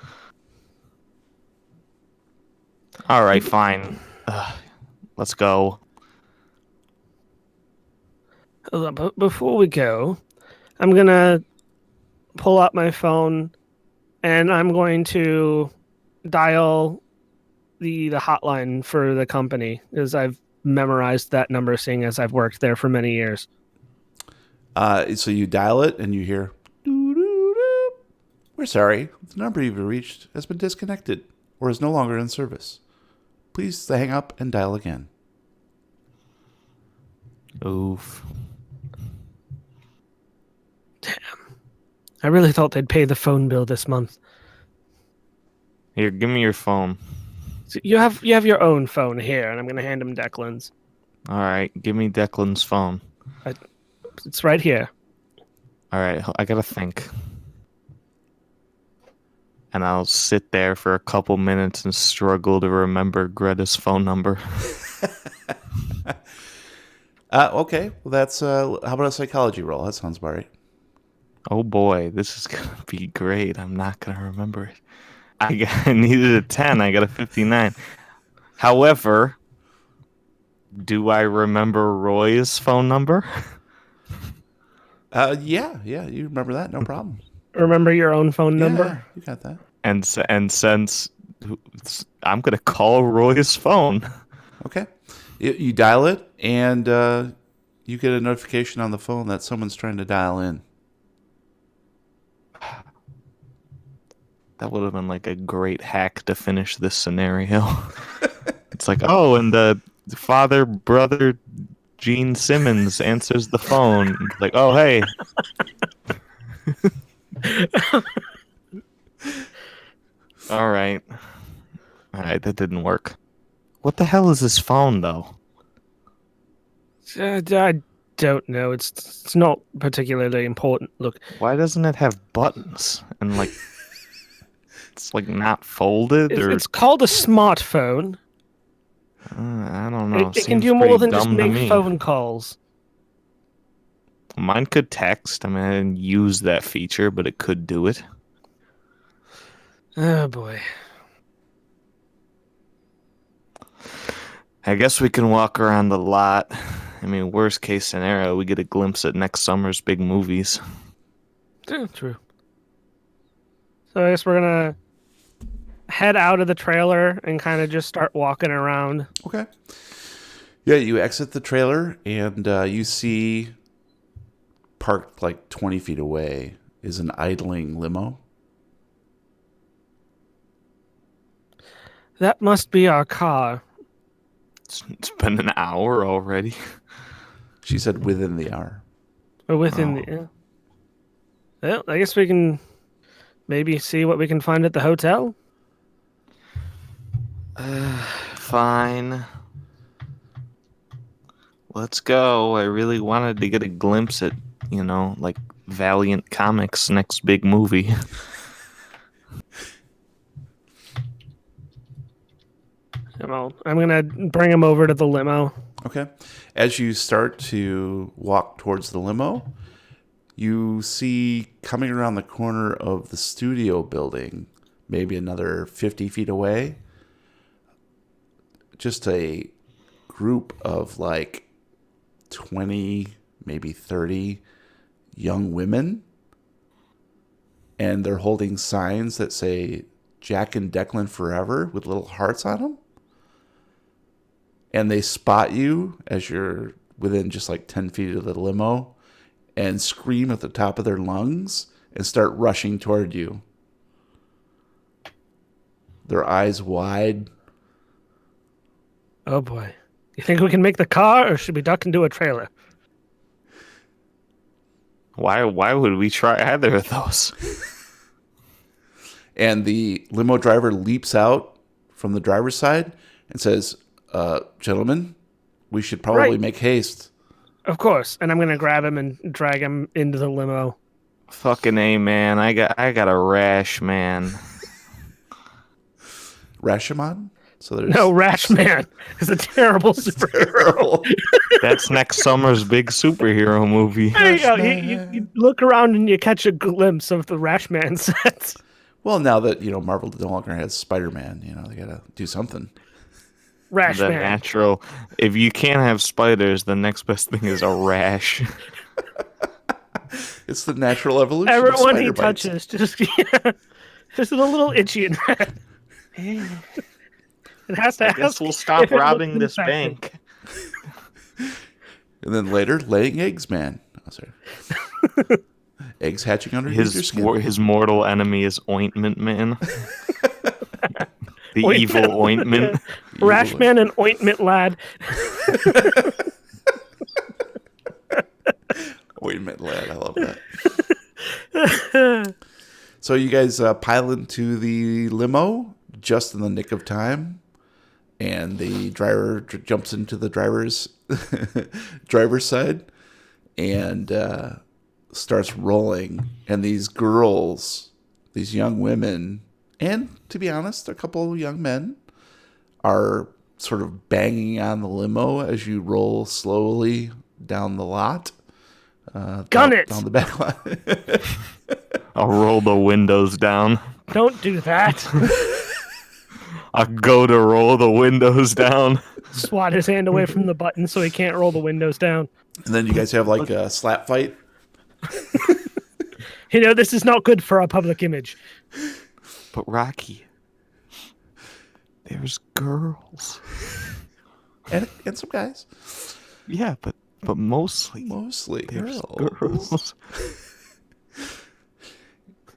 All right, fine. Let's go. But before we go, I'm gonna pull out my phone and I'm going to dial the hotline for the company, as I've memorized that number, seeing as I've worked there for many years. So you dial it and you hear, "Doo-doo-doo. We're sorry. The number you've reached has been disconnected or is no longer in service. Please hang up and dial again." Oof. Damn. I really thought they'd pay the phone bill this month. Here, give me your phone. So you have your own phone here, and I'm going to hand him Declan's. All right, give me Declan's phone. It's right here. All right, I gotta think. And I'll sit there for a couple minutes and struggle to remember Greta's phone number. Okay. Well, that's how about a psychology roll? That sounds about right. Oh boy, this is gonna be great. I'm not gonna remember it. I needed a 10. I got a 59. However, do I remember Roy's phone number? Yeah. You remember that? No problem. Remember your own phone Yeah, number? you got that. And since I'm gonna call Roy's phone. Okay. You dial it, and you get a notification on the phone that someone's trying to dial in. That would have been like a great hack to finish this scenario. It's like, oh, and the father brother Gene Simmons answers the phone. It's like, oh hey. All right. All right, that didn't work. What the hell is this phone though? I don't know. It's not particularly important. Look, Why doesn't it have buttons and like it's like not folded or it's called a smartphone. I don't know. It can Seems do more pretty than just dumb to make me. phone calls. Mine could text. I mean, I didn't use that feature, but it could do it. Oh boy. I guess we can walk around the lot. I mean, worst case scenario, we get a glimpse at next summer's big movies. Yeah, true. So I guess we're gonna head out of the trailer and kind of just start walking around. Okay. Yeah, you exit the trailer, and you see parked like 20 feet away is an idling limo. That must be our car. It's been an hour already. She said within the hour. Or within Oh. the. Yeah. Well, I guess we can maybe see what we can find at the hotel. Fine. Let's go. I really wanted to get a glimpse at, like Valiant Comics' next big movie. Well, I'm gonna bring him over to the limo. Okay. As you start to walk towards the limo, you see coming around the corner of the studio building, maybe another 50 feet away, just a group of like 20, maybe 30 young women. And they're holding signs that say Jack and Declan Forever with little hearts on them. And they spot you as you're within just like 10 feet of the limo and scream at the top of their lungs and start rushing toward you. Their eyes wide. Oh boy. You think we can make the car, or should we duck into a trailer? Why would we try either of those? And the limo driver leaps out from the driver's side and says, gentlemen, we should probably Right. make haste. Of course. And I'm gonna grab him and drag him into the limo. Fucking A, man. I got a rash, man. Rashomon? So there's No, Rash Man is a terrible superhero. That's next summer's big superhero movie. There you go. You look around and you catch a glimpse of the Rash Man set. Well, now that, Marvel no longer has Spider-Man, they got to do something. Rash The Man. natural. If you can't have spiders, the next best thing is a rash. It's the natural evolution of Everyone he spider bites. touches just just a little itchy and red. It has to I guess ask we'll stop if it looks robbing this infected. bank. And then later, laying eggs, man. Oh, sorry. Eggs hatching underneath your skin. His mortal enemy is Ointment Man. The Ointment. evil Ointment. Rash Man and Ointment Lad. Ointment lad. I love that. So you guys pile into the limo just in the nick of time. And the driver jumps into the driver's side and starts rolling. And these girls, these young women, and to be honest, a couple of young men are sort of banging on the limo as you roll slowly down the lot. Gun it! Down the back lot. I'll roll the windows down. Don't do that. I'll go to roll the windows down. Swat his hand away from the button so he can't roll the windows down. And then you guys have like a slap fight. This is not good for our public image. But Rocky, there's girls. And some guys. Yeah, but mostly There's girls.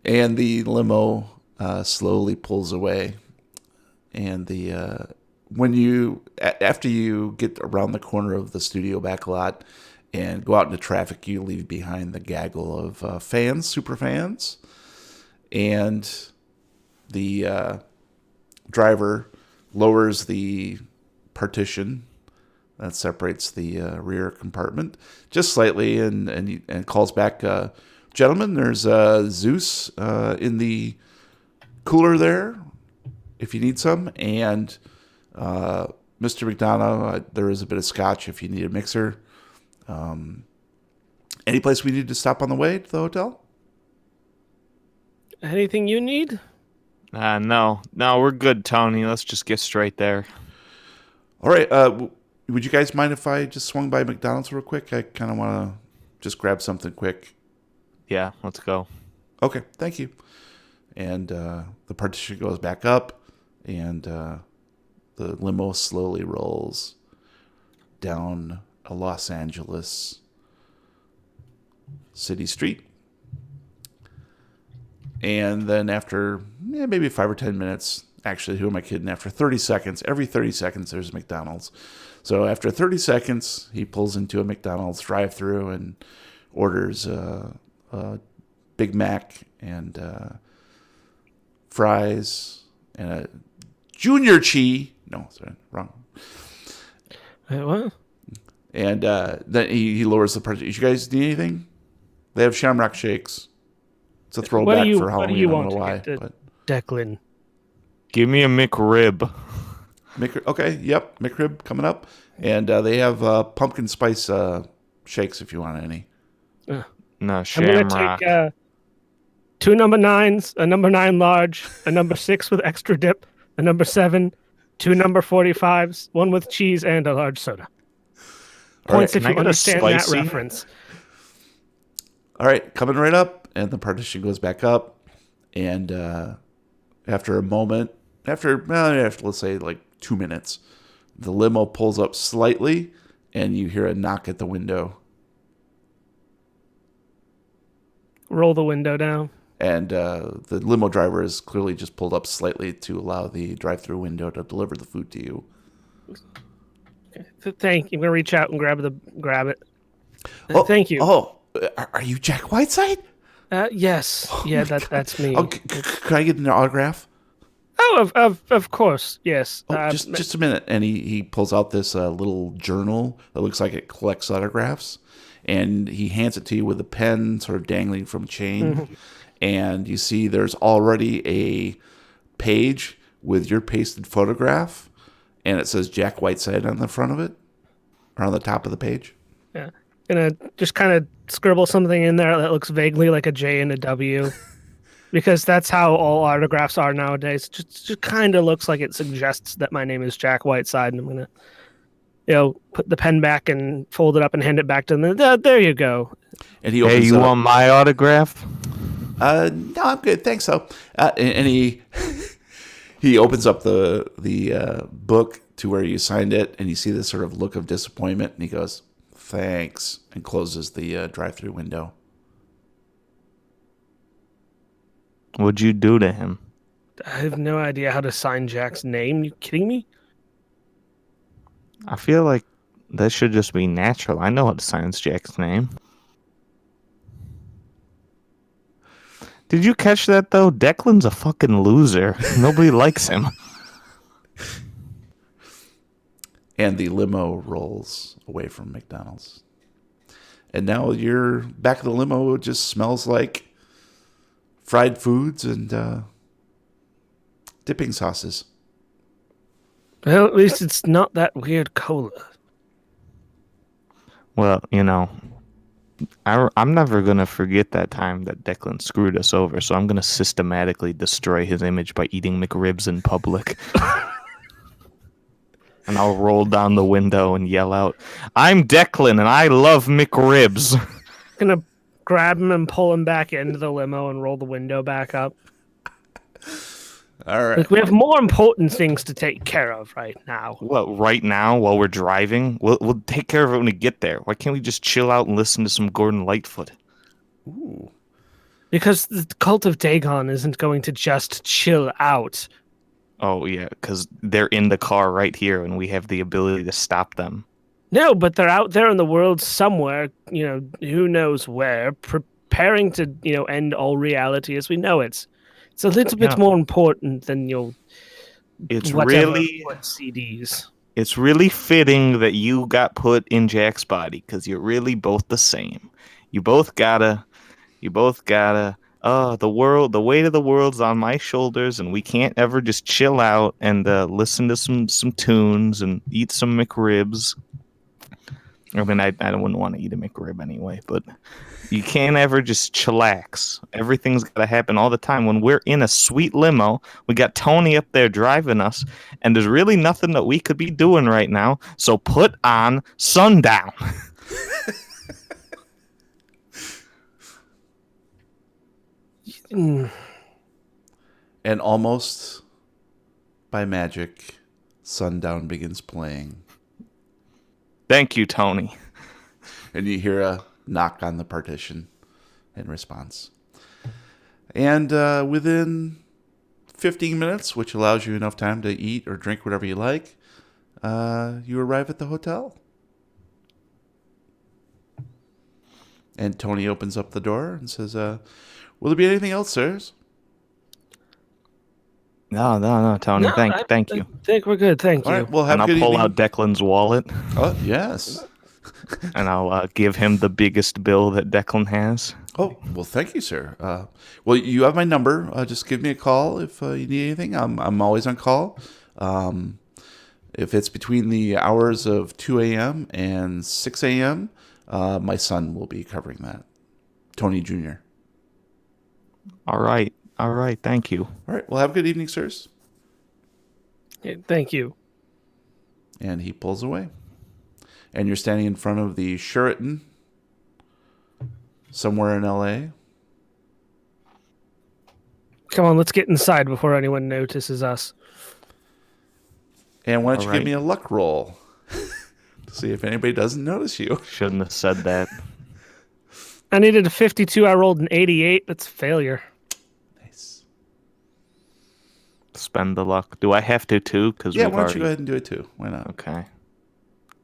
And the limo slowly pulls away. And after you get around the corner of the studio back lot and go out into traffic, you leave behind the gaggle of fans, super fans. And the driver lowers the partition that separates the rear compartment just slightly and calls back, gentlemen, there's Zeus in the cooler there if you need some, and Mr. McDonough, there is a bit of scotch if you need a mixer. Any place we need to stop on the way to the hotel? Anything you need? No, we're good, Tony. Let's just get straight there. All right. Would you guys mind if I just swung by McDonald's real quick? I kind of want to just grab something quick. Yeah, let's go. Okay, thank you. And the partition goes back up, and the limo slowly rolls down a Los Angeles city street. And then after maybe 5 or 10 minutes, actually, who am I kidding? After 30 seconds, every 30 seconds, there's a McDonald's. So after 30 seconds, he pulls into a McDonald's drive-thru and orders a Big Mac and fries and a Junior Chi. No, sorry, wrong. Wait, what? And then he lowers the price. You guys need anything? They have Shamrock Shakes. It's a throwback for Halloween. What do you I want don't know to why. get, But Declan? Give me a McRib. Okay, yep, McRib coming up. And they have pumpkin spice shakes if you want any. No, I'm Shamrock. gonna take 2 number 9s, a number 9 large, a number 6 with extra dip, a number 7, 2 number 45s, 1 with cheese, and a large soda. Points if Can I you get a understand that spicy? reference. All right, coming right up, and the partition goes back up. And after a moment, after let's say like 2 minutes, the limo pulls up slightly, and you hear a knock at the window. Roll the window down. And the limo driver is clearly just pulled up slightly to allow the drive-through window to deliver the food to you. Thank you. I'm gonna reach out and grab it. Oh, Thank you. Oh, are you Jack Whiteside? Yes. Yeah, that's me. Oh, can I get an autograph? Oh, of course. Yes. Oh, just a minute. And he pulls out this little journal that looks like it collects autographs, and he hands it to you with a pen sort of dangling from a chain. Mm-hmm. And you see there's already a page with your pasted photograph, and it says Jack Whiteside on the front of it, or on the top of the page. Yeah. Gonna just kind of scribble something in there that looks vaguely like a J and a W. Because that's how all autographs are nowadays. Just kind of looks like it suggests that my name is Jack Whiteside, and I'm gonna, put the pen back and fold it up and hand it back to them. There you go. And he opens you want my autograph? No, I'm good. Thanks, though. And he opens up the book to where you signed it, and you see this sort of look of disappointment, and he goes, "Thanks," and closes the drive-through window. What'd you do to him? I have no idea how to sign Jack's name. You kidding me? I feel like that should just be natural. I know how to sign Jack's name. Did you catch that, though? Declan's a fucking loser. Nobody likes him. And the limo rolls away from McDonald's. And now your back of the limo just smells like fried foods and dipping sauces. Well, at least it's not that weird cola. Well, I'm never gonna forget that time that Declan screwed us over, so I'm gonna systematically destroy his image by eating McRibs in public. And I'll roll down the window and yell out, "I'm Declan and I love McRibs." Gonna grab him and pull him back into the limo and roll the window back up. All right. Like, we have more important things to take care of right now. What, right now while we're driving? We'll take care of it when we get there. Why can't we just chill out and listen to some Gordon Lightfoot? Ooh. Because the cult of Dagon isn't going to just chill out. Oh yeah, because they're in the car right here, and we have the ability to stop them. No, but they're out there in the world somewhere, who knows where, preparing to, end all reality as we know it. It's a little bit more important than your It's whatever really CDs. It's really fitting that you got put in Jack's body because you're really both the same. You both gotta. The weight of the world's on my shoulders, and we can't ever just chill out and listen to some tunes and eat some McRibs. I mean, I wouldn't want to eat a McRib anyway, but you can't ever just chillax. Everything's got to happen all the time. When we're in a sweet limo, we got Tony up there driving us, and there's really nothing that we could be doing right now. So put on Sundown. And almost by magic, Sundown begins playing. Thank you, Tony. And you hear a knock on the partition in response. And within 15 minutes, which allows you enough time to eat or drink whatever you like, you arrive at the hotel. And Tony opens up the door and says, will there be anything else, sirs? No, Tony. No, thank you. I think we're good. Thank you. All right, well, have And a I'll good pull evening. out Declan's wallet, Oh, yes. and I'll give him the biggest bill that Declan has. Oh, well, thank you, sir. Well, you have my number. Just give me a call if you need anything. I'm always on call. If it's between the hours of 2 a.m. and 6 a.m., my son will be covering that. Tony Jr. All right. Thank you. All right. Well, have a good evening, sirs. Yeah, thank you. And he pulls away. And you're standing in front of the Sheraton somewhere in L.A. Come on, let's get inside before anyone notices us. And why don't you All give right. me a luck roll to see if anybody doesn't notice you? Shouldn't have said that. I needed a 52. I rolled an 88. That's a failure. Nice. Spend the luck. Do I have to too? Because Yeah, why don't you go ahead and do it too? Why not? Okay.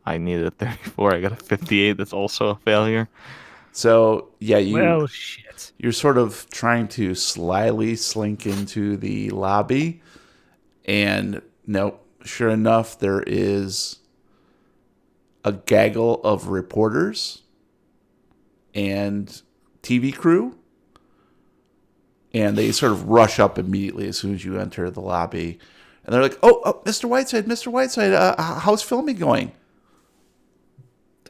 I needed a 34. I got a 58. That's also a failure. So, yeah, Well, shit. you're sort of trying to slyly slink into the lobby. And nope, sure enough, there is a gaggle of reporters and TV crew. And they sort of rush up immediately as soon as you enter the lobby. And they're like, oh, Mr. Whiteside, how's filming going?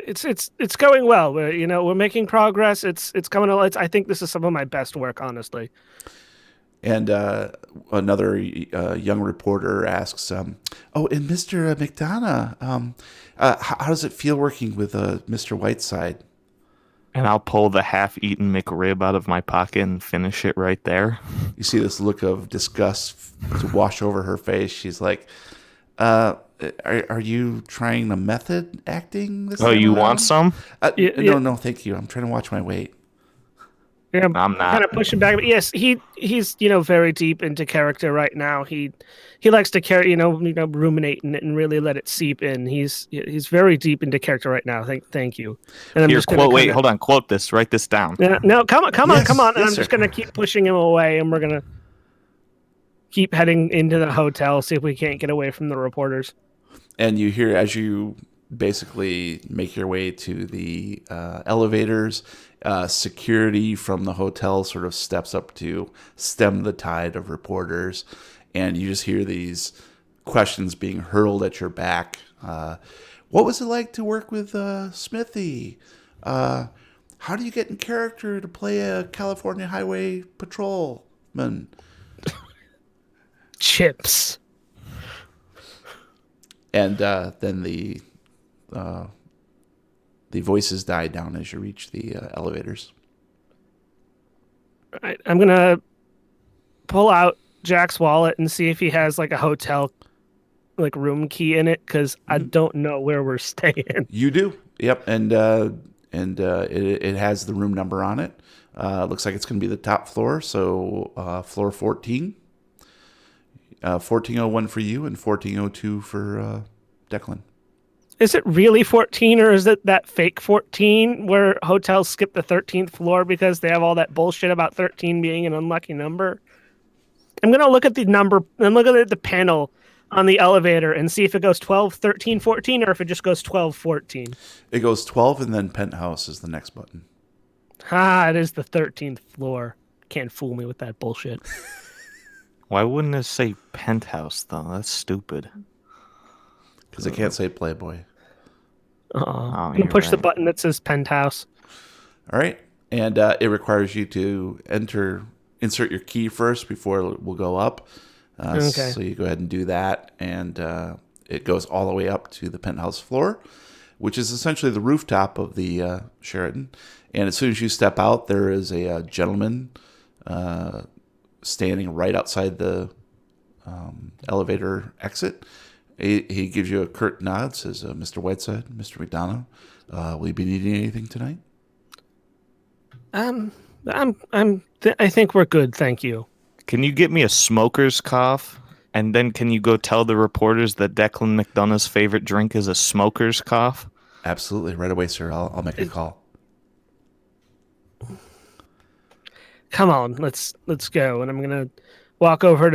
It's going well. We're making progress. It's coming. I think this is some of my best work, honestly. And another young reporter asks, oh, and Mr. McDonough, how does it feel working with Mr. Whiteside? And I'll pull the half-eaten McRib out of my pocket and finish it right there. You see this look of disgust to wash over her face. She's like, are you trying the method acting this Oh, time you around? want some? Yeah. No, thank you. I'm trying to watch my weight. Yeah, I'm not. kind of pushing back. But yes, he's very deep into character right now. He likes to ruminate and really let it seep in. He's very deep into character right now. Thank you. And I'm Here, just gonna quote. Wait, hold on. Quote this. Write this down. Yeah, no, come on. Yes, And yes, I'm sir. just gonna keep pushing him away, and we're gonna keep heading into the hotel. See if we can't get away from the reporters. And you hear as you basically make your way to the elevators, security from the hotel sort of steps up to stem the tide of reporters. And you just hear these questions being hurled at your back. What was it like to work with Smithy? How do you get in character to play a California Highway Patrolman? Chips. And then the voices die down as you reach the elevators. Right, I'm gonna pull out Jack's wallet and see if he has like a hotel like room key in it, because I don't know where we're staying. You do, yep, and it has the room number on it. Looks like it's going to be the top floor, so floor 14. 1401 for you and 1402 for Declan. Is it really 14, or is it that fake 14 where hotels skip the 13th floor because they have all that bullshit about 13 being an unlucky number? I'm going to look at the number and look at the panel on the elevator and see if it goes 12, 13, 14, or if it just goes 12, 14. It goes 12 and then penthouse is the next button. It is the 13th floor. Can't fool me with that bullshit. Why wouldn't it say penthouse, though? That's stupid. Because it can't say Playboy. I'm going to push the button that says penthouse. All right. And it requires you to insert your key first before we'll go up. Okay. So you go ahead and do that. And it goes all the way up to the penthouse floor, which is essentially the rooftop of the Sheraton. And as soon as you step out, there is a gentleman standing right outside the elevator exit. He gives you a curt nod, says, Mr. Whiteside, Mr. McDonough, will you be needing anything tonight? I think we're good, thank you. Can you get me a smoker's cough? And then can you go tell the reporters that Declan McDonough's favorite drink is a smoker's cough? Absolutely. Right away, sir. I'll make a call. Come on, let's go. And I'm going to walk over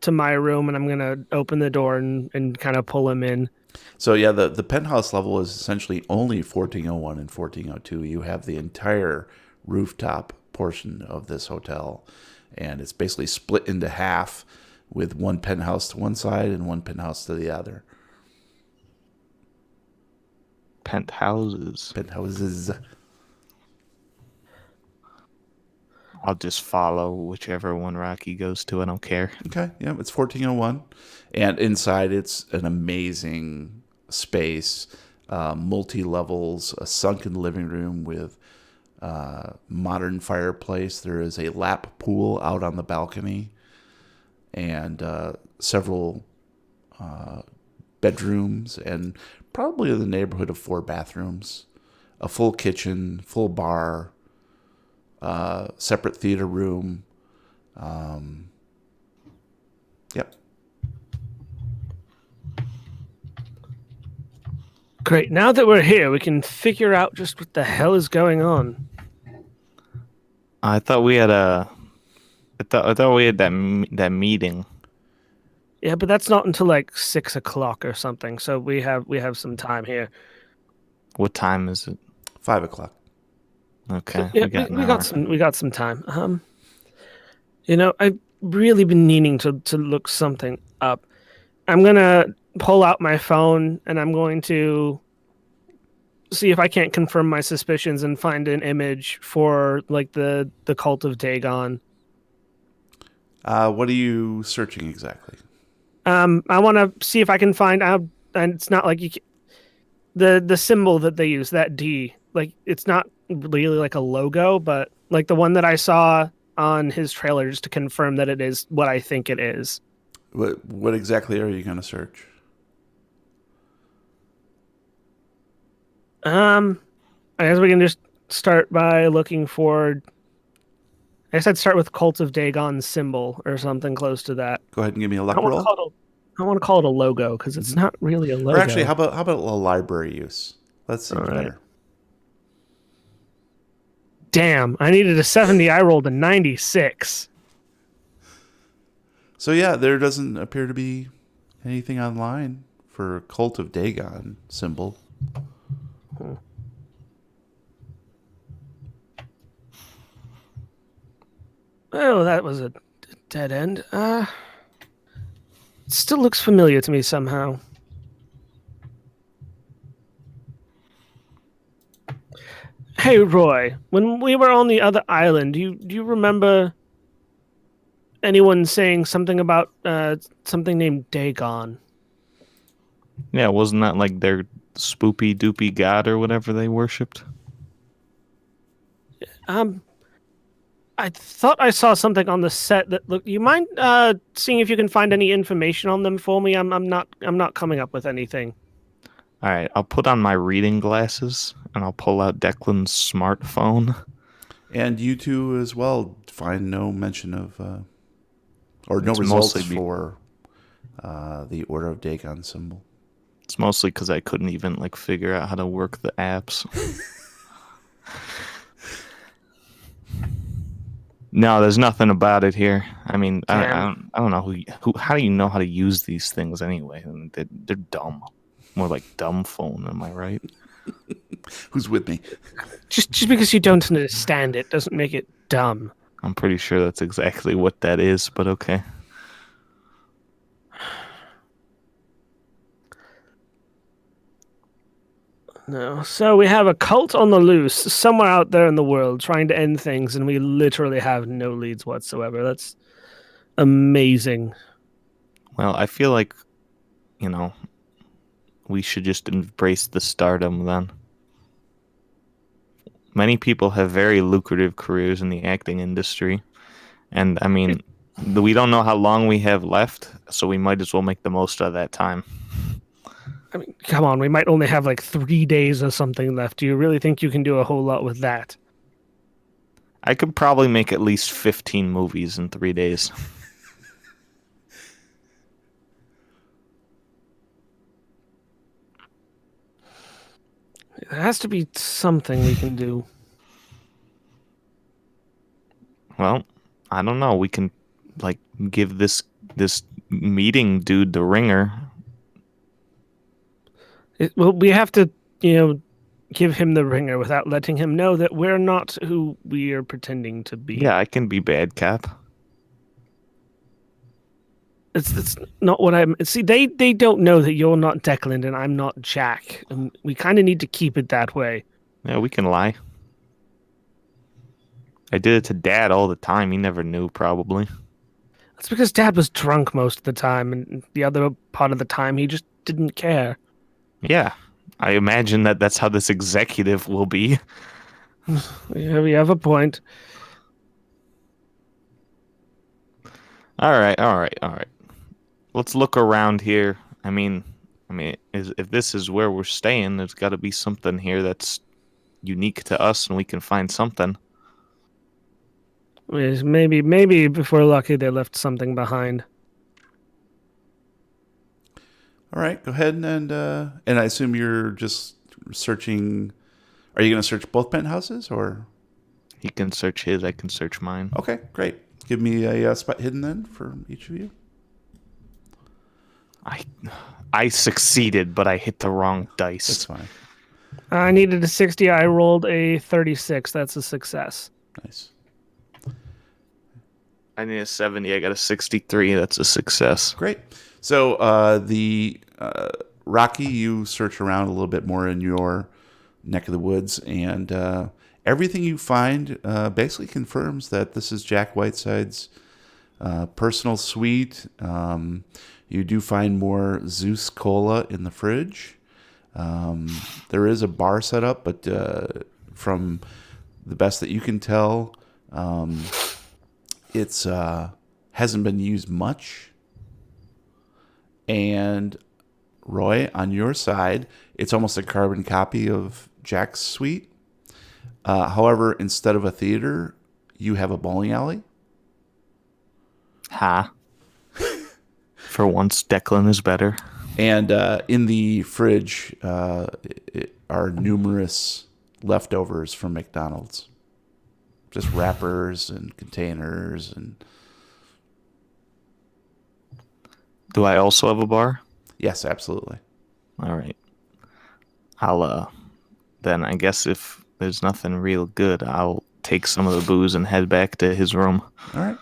to my room, and I'm going to open the door and kind of pull him in. So, yeah, the penthouse level is essentially only 1401 and 1402. You have the entire rooftop portion of this hotel, and it's basically split into half with one penthouse to one side and one penthouse to the other. Penthouses. I'll just follow whichever one Rocky goes to. I don't care. Okay, yeah, it's 1401. And inside, it's an amazing space, multi-levels, a sunken living room with modern fireplace. There is a lap pool out on the balcony, and several bedrooms, and probably in the neighborhood of 4 bathrooms, a full kitchen, full bar, separate theater room. Yep. Great. Now that we're here, we can figure out just what the hell is going on. I thought we had I thought we had that meeting. Yeah, but that's not until like 6 o'clock or something. So we have some time here. What time is it? 5 o'clock. Okay, Yeah, we got some time. I've really been needing to look something up. I'm gonna pull out my phone and I'm going to see if I can't confirm my suspicions and find an image for like the cult of Dagon. What are you searching exactly? I want to see if I can find out, and it's not like the symbol that they use, that D. Like, it's not really like a logo, but like the one that I saw on his trailer, just to confirm that it is what I think it is. What exactly are you going to search? I guess we can just start by looking for. I guess I'd start with Cult of Dagon symbol or something close to that. Go ahead and give me a luck roll. I want to call it a logo because it's not really a logo. Or actually, how about a library use? Let's see better. Damn, I needed a 70. I rolled a 96. So yeah, there doesn't appear to be anything online for Cult of Dagon symbol. Oh, that was a dead end. Still looks familiar to me somehow. Hey, Roy, when we were on the other island, do you remember anyone saying something about something named Dagon? Yeah, wasn't that like their spoopy doopy god or whatever they worshipped? Um, I thought I saw something on the set that looked. You mind seeing if you can find any information on them for me? I'm not coming up with anything. All right, I'll put on my reading glasses and I'll pull out Declan's smartphone. And you two as well find no mention of, or no It's results mostly for the Order of Dagon symbol. it's mostly because I couldn't even like figure out how to work the apps. No, there's nothing about it here. I mean, Damn. I don't know who. How do you know how to use these things anyway? I mean, they're dumb. More like dumb phone. Am I right? Who's with me? Just because you don't understand it doesn't make it dumb. I'm pretty sure that's exactly what that is. But okay. No. So we have a cult on the loose somewhere out there in the world trying to end things, and we literally have no leads whatsoever. That's amazing. Well, I feel like you know we should just embrace the stardom then. Many people have very lucrative careers in the acting industry, and I mean, we don't know how long we have left, so we might as well make the most of that time. I mean, come on, we might only have like 3 days or something left. Do you really think you can do a whole lot with that? I could probably make at least 15 movies in 3 days. There has to be something we can do. Well, I don't know. We can like give this meeting dude the ringer. Well, we have to, you know, give him the ringer without letting him know that we're not who we are pretending to be. Yeah, I can be bad cap. It's not what I'm. See, they don't know that you're not Declan and I'm not Jack, and we kind of need to keep it that way. Yeah, we can lie. I did it to Dad all the time. He never knew, probably. That's because Dad was drunk most of the time, and the other part of the time he just didn't care. Yeah, I imagine that that's how this executive will be. Yeah, we have a point. All right, all right, all right. Let's look around here. If this is where we're staying, there's got to be something here that's unique to us, and we can find something. Maybe if we're lucky, they left something behind. All right, go ahead and I assume you're just searching. Are you going to search both penthouses or? He can search his, I can search mine. Okay, great. Give me a spot hidden then for each of you. I succeeded, but I hit the wrong That's dice. fine. I needed a 60. I rolled a 36. That's a success. Nice. I need a 70. I got a 63. That's a success. Great. So the Rocky, you search around a little bit more in your neck of the woods, and everything you find basically confirms that this is Jack Whiteside's personal suite. You do find more Zeus Cola in the fridge. There is a bar set up, but from the best that you can tell, it's hasn't been used much. And Roy, on your side, it's almost a carbon copy of Jack's suite. However, instead of a theater, you have a bowling alley. Ha. For once, Declan is better. And in the fridge are numerous leftovers from McDonald's. Just wrappers and containers. And Do I also have a bar? yes, absolutely. All right. I'll then I guess if there's nothing real good, I'll take some of the booze and head back to his room. All right.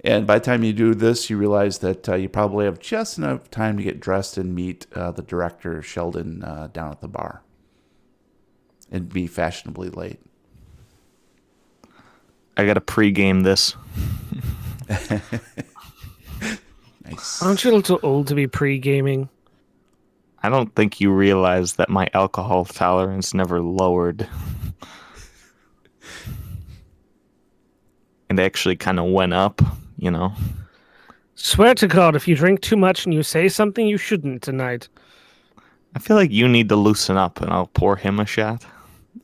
And by the time you do this, you realize that you probably have just enough time to get dressed and meet the director, Sheldon, down at the bar. And be fashionably late. I gotta pregame this. Nice. Aren't you a little old to be pre-gaming? I don't think you realize that my alcohol tolerance never lowered. It actually kind of went up, you know. Swear to God, if you drink too much and you say something you shouldn't tonight. I feel like you need to loosen up, and I'll pour him a shot.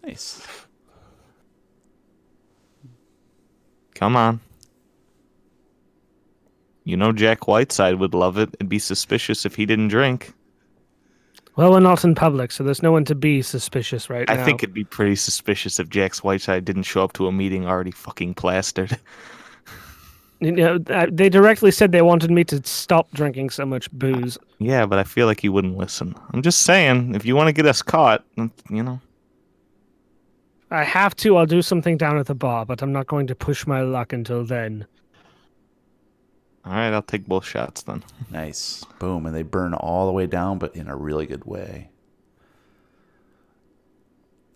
Nice. Come on. You know Jack Whiteside would love it. It'd be suspicious if he didn't drink. Well, we're not in public, so there's no one to be suspicious right now. I think it'd be pretty suspicious if Jack Whiteside didn't show up to a meeting already fucking plastered. You know, they directly said they wanted me to stop drinking so much booze. Yeah, but I feel like he wouldn't listen. I'm just saying, if you want to get us caught, you know. I have to, I'll do something down at the bar, but I'm not going to push my luck until then. All right, I'll take both shots then. Nice. Boom. And they burn all the way down, but in a really good way.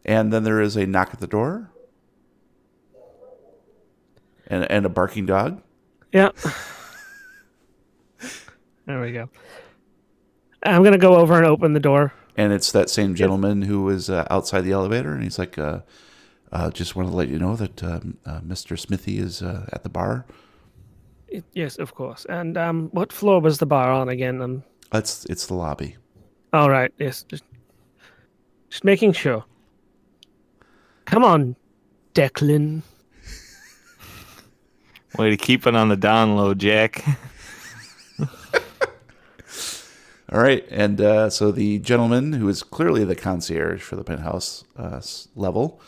And then there is a knock at the door. And a barking dog. Yeah. There we go. I'm going to go over and open the door. And it's that same gentleman who was outside the elevator. And he's like, just want to let you know that Mr. Smithy is at the bar. Yes, of course. And what floor was the bar on again? It's the lobby. All right. Yes. Just making sure. Come on, Declan. Way to keep it on the down low, Jack. All right. And so the gentleman, who is clearly the concierge for the penthouse level,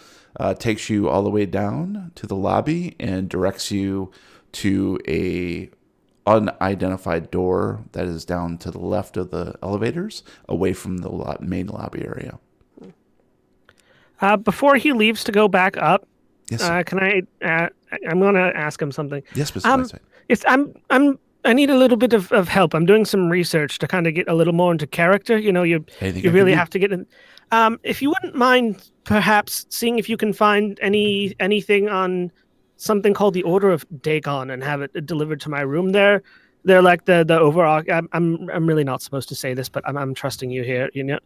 takes you all the way down to the lobby and directs you to a unidentified door that is down to the left of the elevators, away from the main lobby area. Before he leaves to go back up, Yes, sir. can I? I'm going to ask him something. Yes, Mr. Whiteside. Yes, I need a little bit of help. I'm doing some research to kind of get a little more into character. You know, you really have to get in. If you wouldn't mind, perhaps seeing if you can find anything on something called the Order of Dagon and have it delivered to my room. They're like the overall. I'm really not supposed to say this, but I'm trusting you here. You know,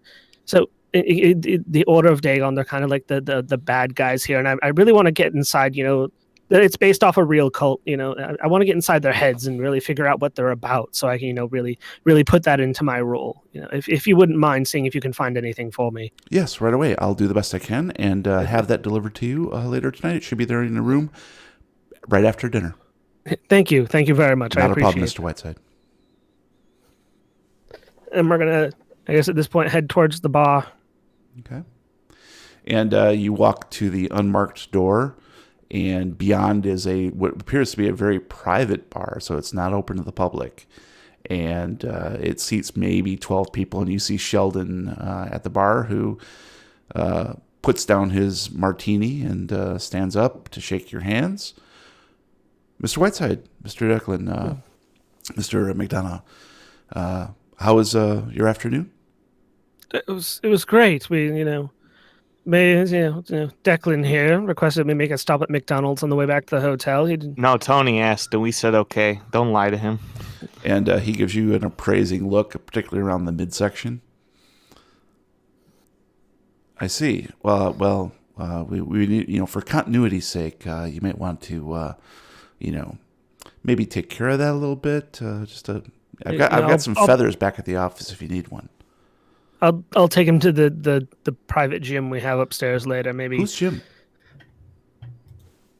so. The Order of Dagon, they're kind of like the bad guys here, and I really want to get inside. You know, that it's based off a real cult. You know, I want to get inside their heads and really figure out what they're about, so I can really put that into my role. You know, if you wouldn't mind seeing if you can find anything for me. Yes, right away. I'll do the best I can and have that delivered to you later tonight. It should be there in the room right after dinner. Thank you very much. Not I appreciate a problem, it. Mr. Whiteside. And we're gonna, I guess, at this point, head towards the bar. Okay. And you walk to the unmarked door, and beyond is what appears to be a very private bar, so it's not open to the public. And it seats maybe 12 people, and you see Sheldon at the bar, who puts down his martini and stands up to shake your hands. Mr. Whiteside, Mr. Declan, Mr. McDonough, how was your afternoon? It was great. We, Declan here requested me make a stop at McDonald's on the way back to the hotel. He didn't. No, Tony asked, and we said okay. Don't lie to him. And he gives you an appraising look, particularly around the midsection. I see. Well, we need, for continuity's sake, you might want to, maybe take care of that a little bit. I've got some feathers back at the office if you need one. I'll take him to the private gym we have upstairs later. Maybe. Who's Jim?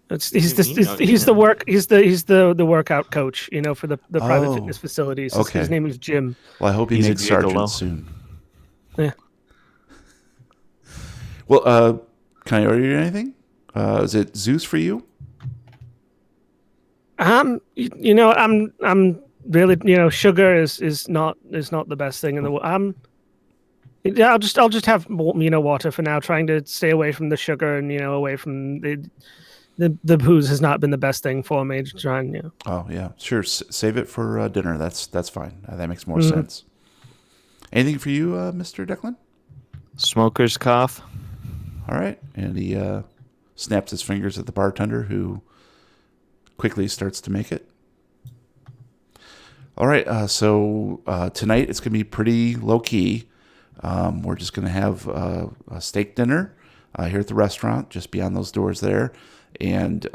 He's the workout coach, for the private fitness facilities. Okay. His name is Jim. Well, I hope he He's makes a sergeant gigolo. soon. Yeah. Well, can I order you anything? Is it Zeus for you? I'm really, sugar is not the best thing in the world. I'll just have water for now, trying to stay away from the sugar and away from the the booze has not been the best thing for me. Trying, Oh yeah, sure. Save it for dinner. That's fine. That makes more Mhm. sense. Anything for you, Mr. Declan? Smoker's cough. All right. And he snaps his fingers at the bartender, who quickly starts to make it. All right. So tonight it's going to be pretty low key. We're just going to have a steak dinner here at the restaurant, just beyond those doors there. And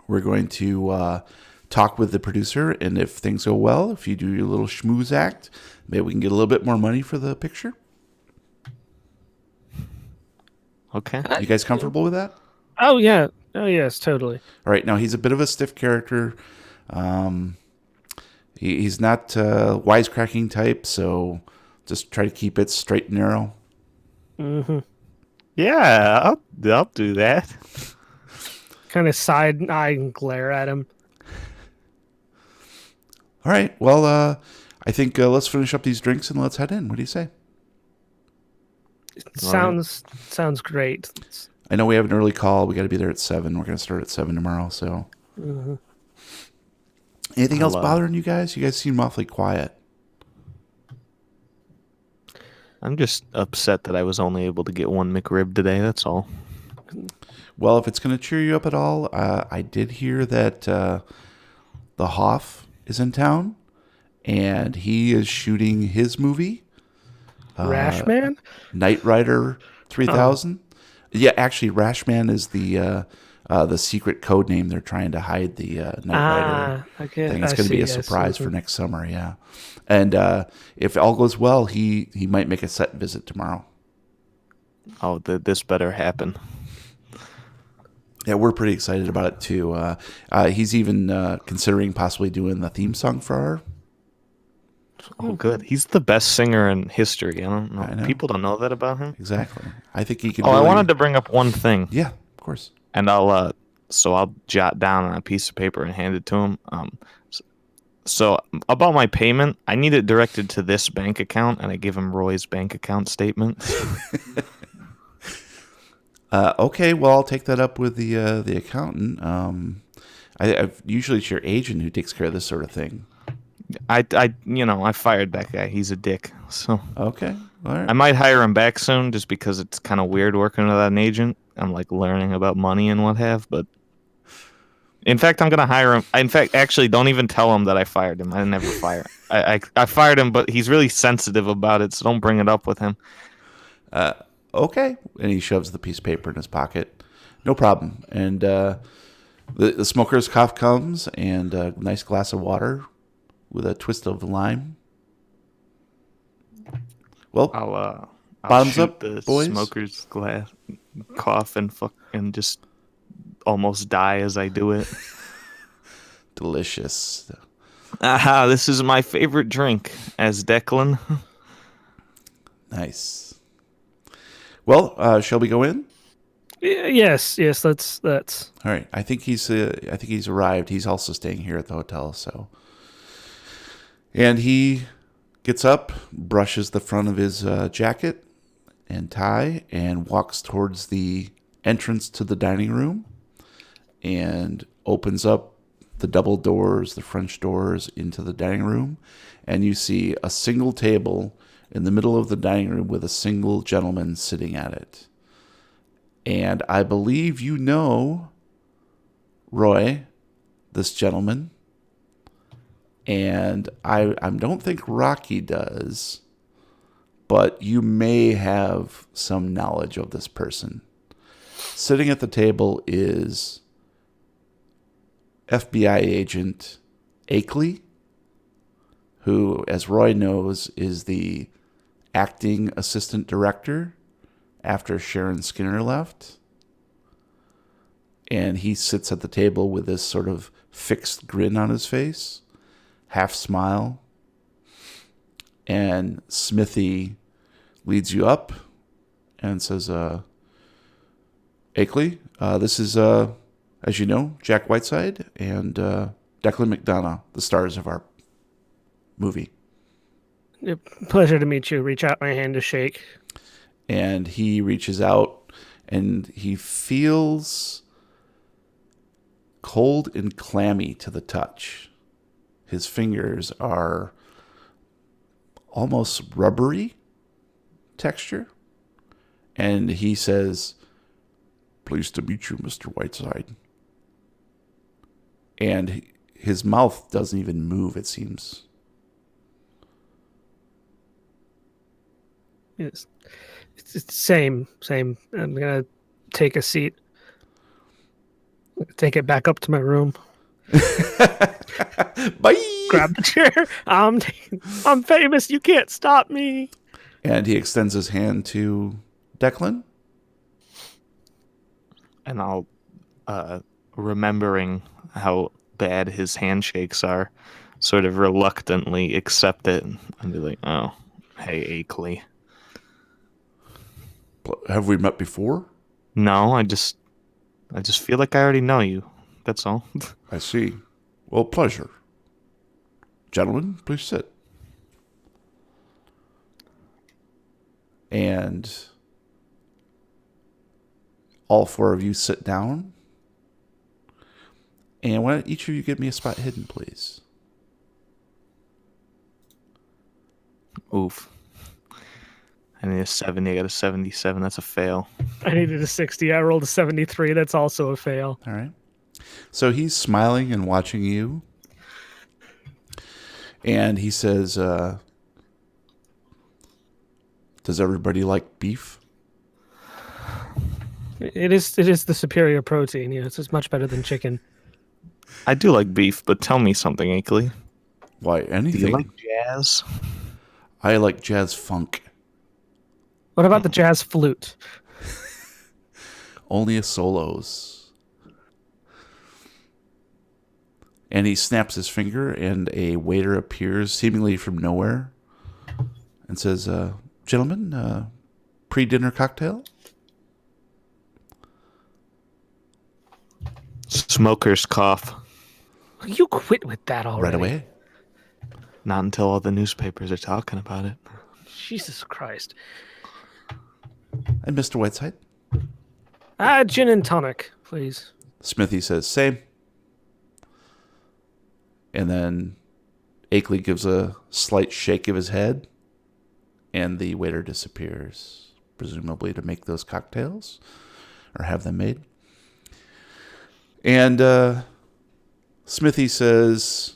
we're going to talk with the producer. And if things go well, if you do your little schmooze act, maybe we can get a little bit more money for the picture. Okay. You guys comfortable with that? Oh yeah. Oh yes, totally. All right. Now, he's a bit of a stiff character. He's not wisecracking type, so just try to keep it straight and narrow. Hmm. Yeah, I'll do that. Kind of side eye and glare at him. All right. Well, I think let's finish up these drinks and let's head in. What do you say? Sounds great. I know we have an early call. We got to be there at 7. We're going to start at 7 tomorrow. So, anything else bothering you guys? You guys seem awfully quiet. I'm just upset that I was only able to get one McRib today. That's all. Well, if it's going to cheer you up at all, I did hear that the Hoff is in town, and he is shooting his movie, Rashman? Knight Rider 3000. Yeah, actually, Rashman is the secret code name they're trying to hide the Knight Rider thing. It's going to be a surprise for next summer. Yeah, and if all goes well, he might make a set visit tomorrow. Oh, this better happen. Yeah, we're pretty excited about it too. He's even considering possibly doing the theme song for our. Oh, good. He's the best singer in history. I don't know. I know. People don't know that about him. Exactly. I think he can. I wanted to bring up one thing. Yeah, of course. And I'll jot down on a piece of paper and hand it to him. So about my payment, I need it directed to this bank account, and I give him Roy's bank account statement. Okay, well, I'll take that up with the accountant. I've usually it's your agent who takes care of this sort of thing. I fired that guy. He's a dick. So Okay, all right. I might hire him back soon, just because it's kind of weird working with an agent. I'm like learning about money and what have. But in fact, I'm gonna hire him. In fact, actually, don't even tell him that I fired him. I never fire. I fired him, but he's really sensitive about it, so don't bring it up with him. Okay, and he shoves the piece of paper in his pocket. No problem. And the smoker's cough comes, and a nice glass of water with a twist of lime. Well, I'll bottoms shoot up, the boys. smoker's glass, cough and just almost die as I do it. Delicious. Aha! This is my favorite drink, as Declan. Nice. Well, shall we go in? Yes. Let's. All right. I think he's arrived. He's also staying here at the hotel. So, and he gets up, brushes the front of his jacket and tie, and walks towards the entrance to the dining room, and opens up the double doors, the French doors into the dining room, and you see a single table in the middle of the dining room with a single gentleman sitting at it. And I believe you know Roy, this gentleman. And I don't think Rocky does, but you may have some knowledge of this person. Sitting at the table is FBI agent Akeley, who, as Roy knows, is the acting assistant director after Sharon Skinner left. And he sits at the table with this sort of fixed grin on his face, half smile. And Smithy leads you up and says, Akeley, this is, as you know, Jack Whiteside and Declan McDonough, the stars of our movie. Pleasure to meet you. Reach out my hand to shake. And he reaches out and he feels cold and clammy to the touch. His fingers are almost rubbery texture. And he says, "Pleased to meet you, Mr. Whiteside." And his mouth doesn't even move, it seems. It's same. I'm gonna take a seat. Take it back up to my room. Bye! Grab the chair. I'm famous. You can't stop me. And he extends his hand to Declan. And I'll, remembering how bad his handshakes are, sort of reluctantly accept it and be like, "Oh, hey, Akeley." Have we met before? No, I just feel like I already know you. That's all. I see. Well, pleasure. Gentlemen, please sit. And all four of you sit down. And why don't each of you give me a spot hidden, please? Oof. I need a 70. I got a 77. That's a fail. I needed a 60. I rolled a 73. That's also a fail. All right. So he's smiling and watching you. And he says, does everybody like beef? It is the superior protein. It's much better than chicken. I do like beef, but tell me something, Akeley. Why, Do anything. you like jazz? I like jazz funk. What about the jazz flute? Only a solos. And he snaps his finger, and a waiter appears seemingly from nowhere and says, "Gentlemen, pre-dinner cocktail?" Smoker's cough. You quit with that already. Right away. Not until all the newspapers are talking about it. Jesus Christ. And Mr. Whiteside? Gin and tonic, please. Smithy says, "Same." And then Akeley gives a slight shake of his head, and the waiter disappears, presumably to make those cocktails or have them made. And Smithy says,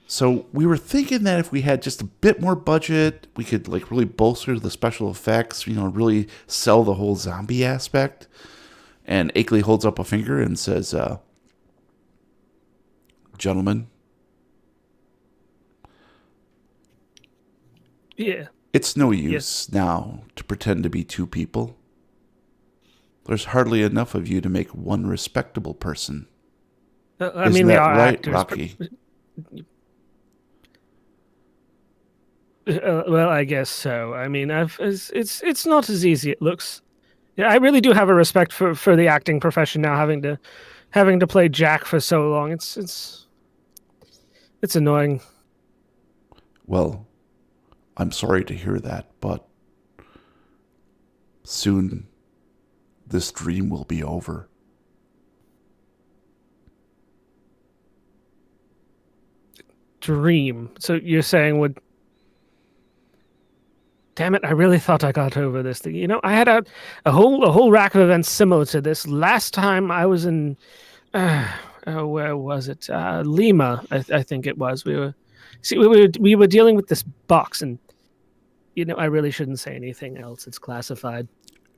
"So we were thinking that if we had just a bit more budget, we could like really bolster the special effects, really sell the whole zombie aspect." And Akeley holds up a finger and says, "Gentlemen, Yeah. it's no use now to pretend to be two people. There's hardly enough of you to make one respectable person. I Isn't mean, we that are right, actors. Rocky?" Well, I guess so. I mean, it's not as easy as it looks. Yeah, I really do have a respect for the acting profession now, having to play Jack for so long. It's annoying. Well, I'm sorry to hear that, but soon this dream will be over. Dream. So you're saying would? Damn it! I really thought I got over this thing. I had a whole rack of events similar to this last time I was in. Where was it? Lima, I think it was. We were dealing with this box, and I really shouldn't say anything else. It's classified.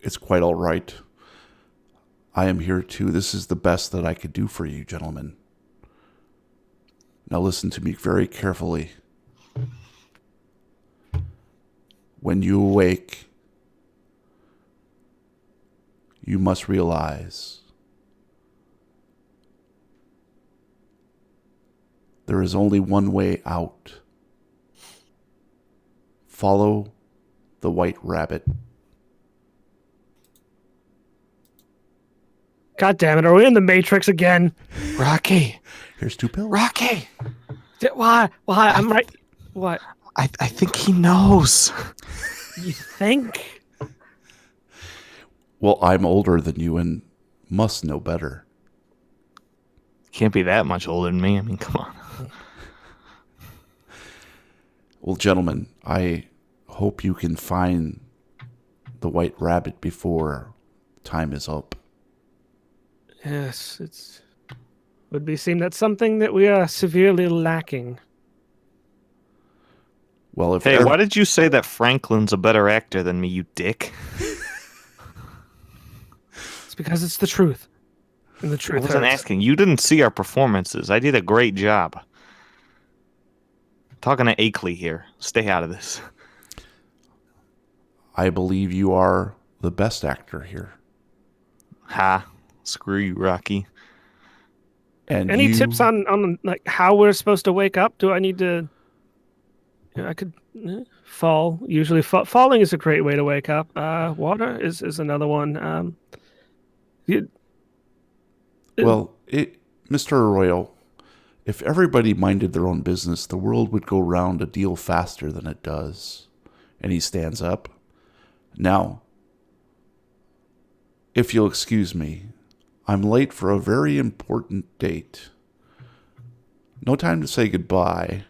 It's quite all right. I am here too. This is the best that I could do for you, gentlemen. Now listen to me very carefully. When you awake, you must realize there is only one way out. Follow the white rabbit. God damn it! Are we in the Matrix again? Rocky. Here's 2 pills. Rocky. Why? I'm right. What? I think he knows. You think? Well, I'm older than you and must know better. Can't be that much older than me. I mean, come on. Well, gentlemen, I hope you can find the white rabbit before time is up. Yes, it's would be seem that's something that we are severely lacking. Well, if Hey, why did you say that Franklin's a better actor than me, you dick? It's because it's the truth. And the I truth wasn't hurts. asking. You didn't see our performances. I did a great job. Talking to Akeley here. Stay out of this. I believe you are the best actor here. Ha. Screw you, Rocky. And Any tips on like how we're supposed to wake up? Do I need to? I could fall. Usually, falling is a great way to wake up. Water is another one. Well, Mr. Arroyo, if everybody minded their own business, the world would go round a deal faster than it does. And he stands up. Now, if you'll excuse me, I'm late for a very important date. No time to say goodbye.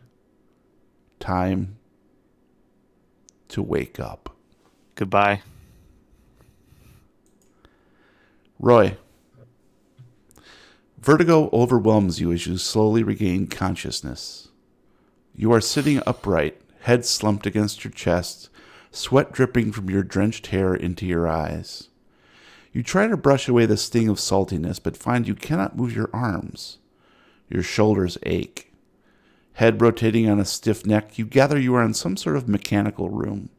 Time to wake up. Goodbye. Roy, vertigo overwhelms you as you slowly regain consciousness. You are sitting upright, head slumped against your chest, sweat dripping from your drenched hair into your eyes. You try to brush away the sting of saltiness, but find you cannot move your arms. Your shoulders ache. Head rotating on a stiff neck, you gather you are in some sort of mechanical room.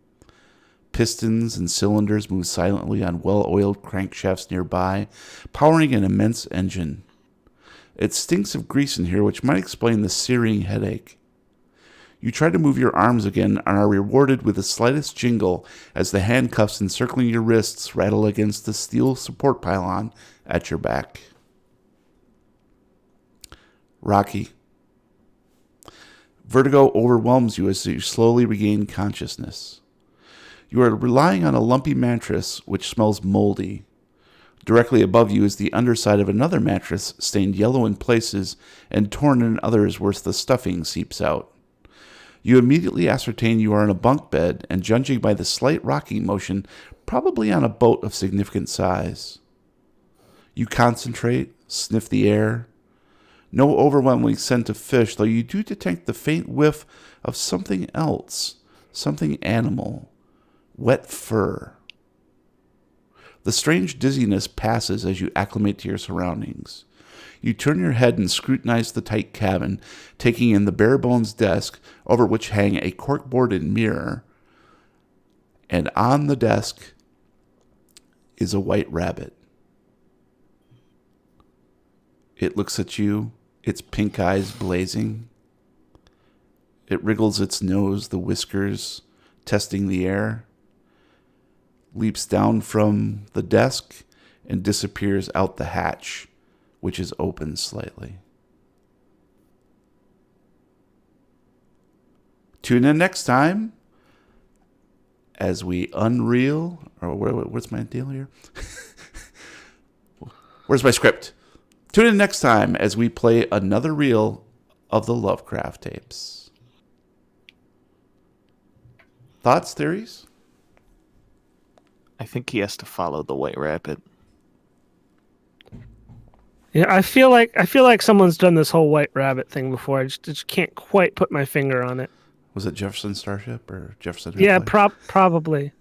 Pistons and cylinders move silently on well-oiled crankshafts nearby, powering an immense engine. It stinks of grease in here, which might explain the searing headache. You try to move your arms again and are rewarded with the slightest jingle as the handcuffs encircling your wrists rattle against the steel support pylon at your back. Rocky. Vertigo overwhelms you as you slowly regain consciousness. You are relying on a lumpy mattress which smells moldy. Directly above you is the underside of another mattress, stained yellow in places and torn in others where the stuffing seeps out. You immediately ascertain you are in a bunk bed and, judging by the slight rocking motion, probably on a boat of significant size. You concentrate, sniff the air. No overwhelming scent of fish, though you do detect the faint whiff of something else, something animal, wet fur. The strange dizziness passes as you acclimate to your surroundings. You turn your head and scrutinize the tight cabin, taking in the bare-bones desk over which hang a corkboarded mirror, and on the desk is a white rabbit. It looks at you, its pink eyes blazing. It wriggles its nose, the whiskers testing the air, leaps down from the desk, and disappears out the hatch, which is open slightly. Tune in next time as we unreel, or what's my deal here? Where's my script? Tune in next time as we play another reel of the Lovecraft tapes. Thoughts, theories? I think he has to follow the White Rabbit. Yeah, I feel like someone's done this whole white rabbit thing before. I just can't quite put my finger on it. Was it Jefferson Starship or Jefferson Yeah, Airplane? probably.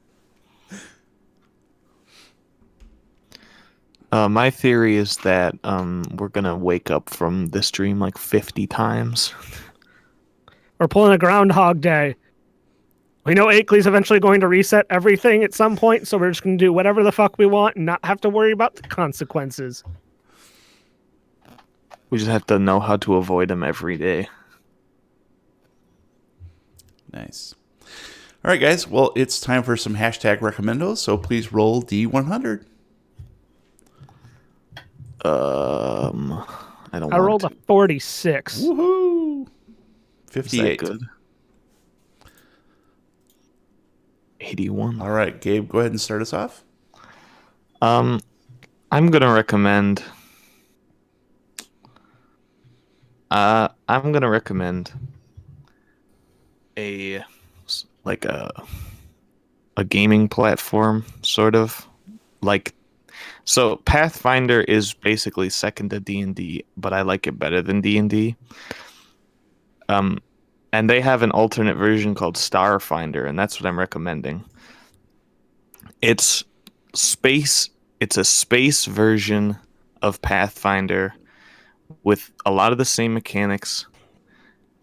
My theory is that we're gonna wake up from this dream like 50 times. We're pulling a Groundhog Day. We know Akeley's eventually going to reset everything at some point, so we're just going to do whatever the fuck we want and not have to worry about the consequences. We just have to know how to avoid him every day. Nice. All right, guys. Well, it's time for some hashtag recommendos, so please roll D100. I don't. I rolled a 46. Woohoo! Is that 58. good? 81. All right, Gabe, go ahead and start us off. Um, I'm gonna recommend. I'm gonna recommend a like a gaming platform, sort of like. So Pathfinder is basically second to D&D, but I like it better than D&D. Um, and they have an alternate version called Starfinder, and that's what I'm recommending. It's space. It's a space version of Pathfinder with a lot of the same mechanics,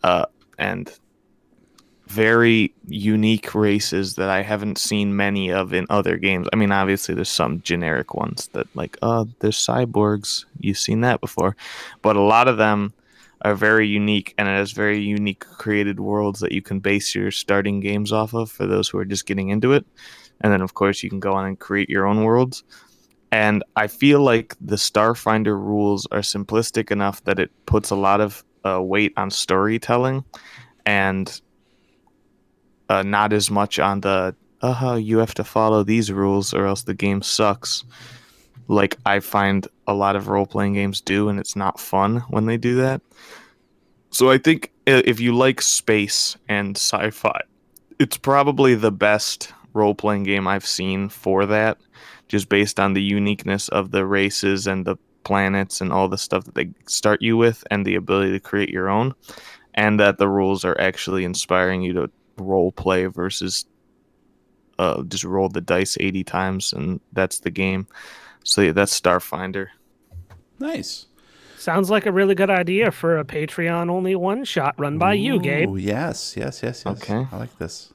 uh, and very unique races that I haven't seen many of in other games. I mean, obviously, there's some generic ones that, like, oh, there's cyborgs. You've seen that before. But a lot of them are very unique, and it has very unique created worlds that you can base your starting games off of for those who are just getting into it. And then, of course, you can go on and create your own worlds. And I feel like the Starfinder rules are simplistic enough that it puts a lot of weight on storytelling and not as much on the you have to follow these rules or else the game sucks. Like I find a lot of role playing games do, and it's not fun when they do that. So I think if you like space and sci-fi, it's probably the best role playing game I've seen for that, just based on the uniqueness of the races and the planets and all the stuff that they start you with, and the ability to create your own, and that the rules are actually inspiring you to role play versus just roll the dice 80 times and that's the game. So yeah, that's Starfinder. Nice. Sounds like a really good idea for a Patreon only one shot run by you, Gabe. Ooh, yes, yes, yes, yes. Okay. I like this.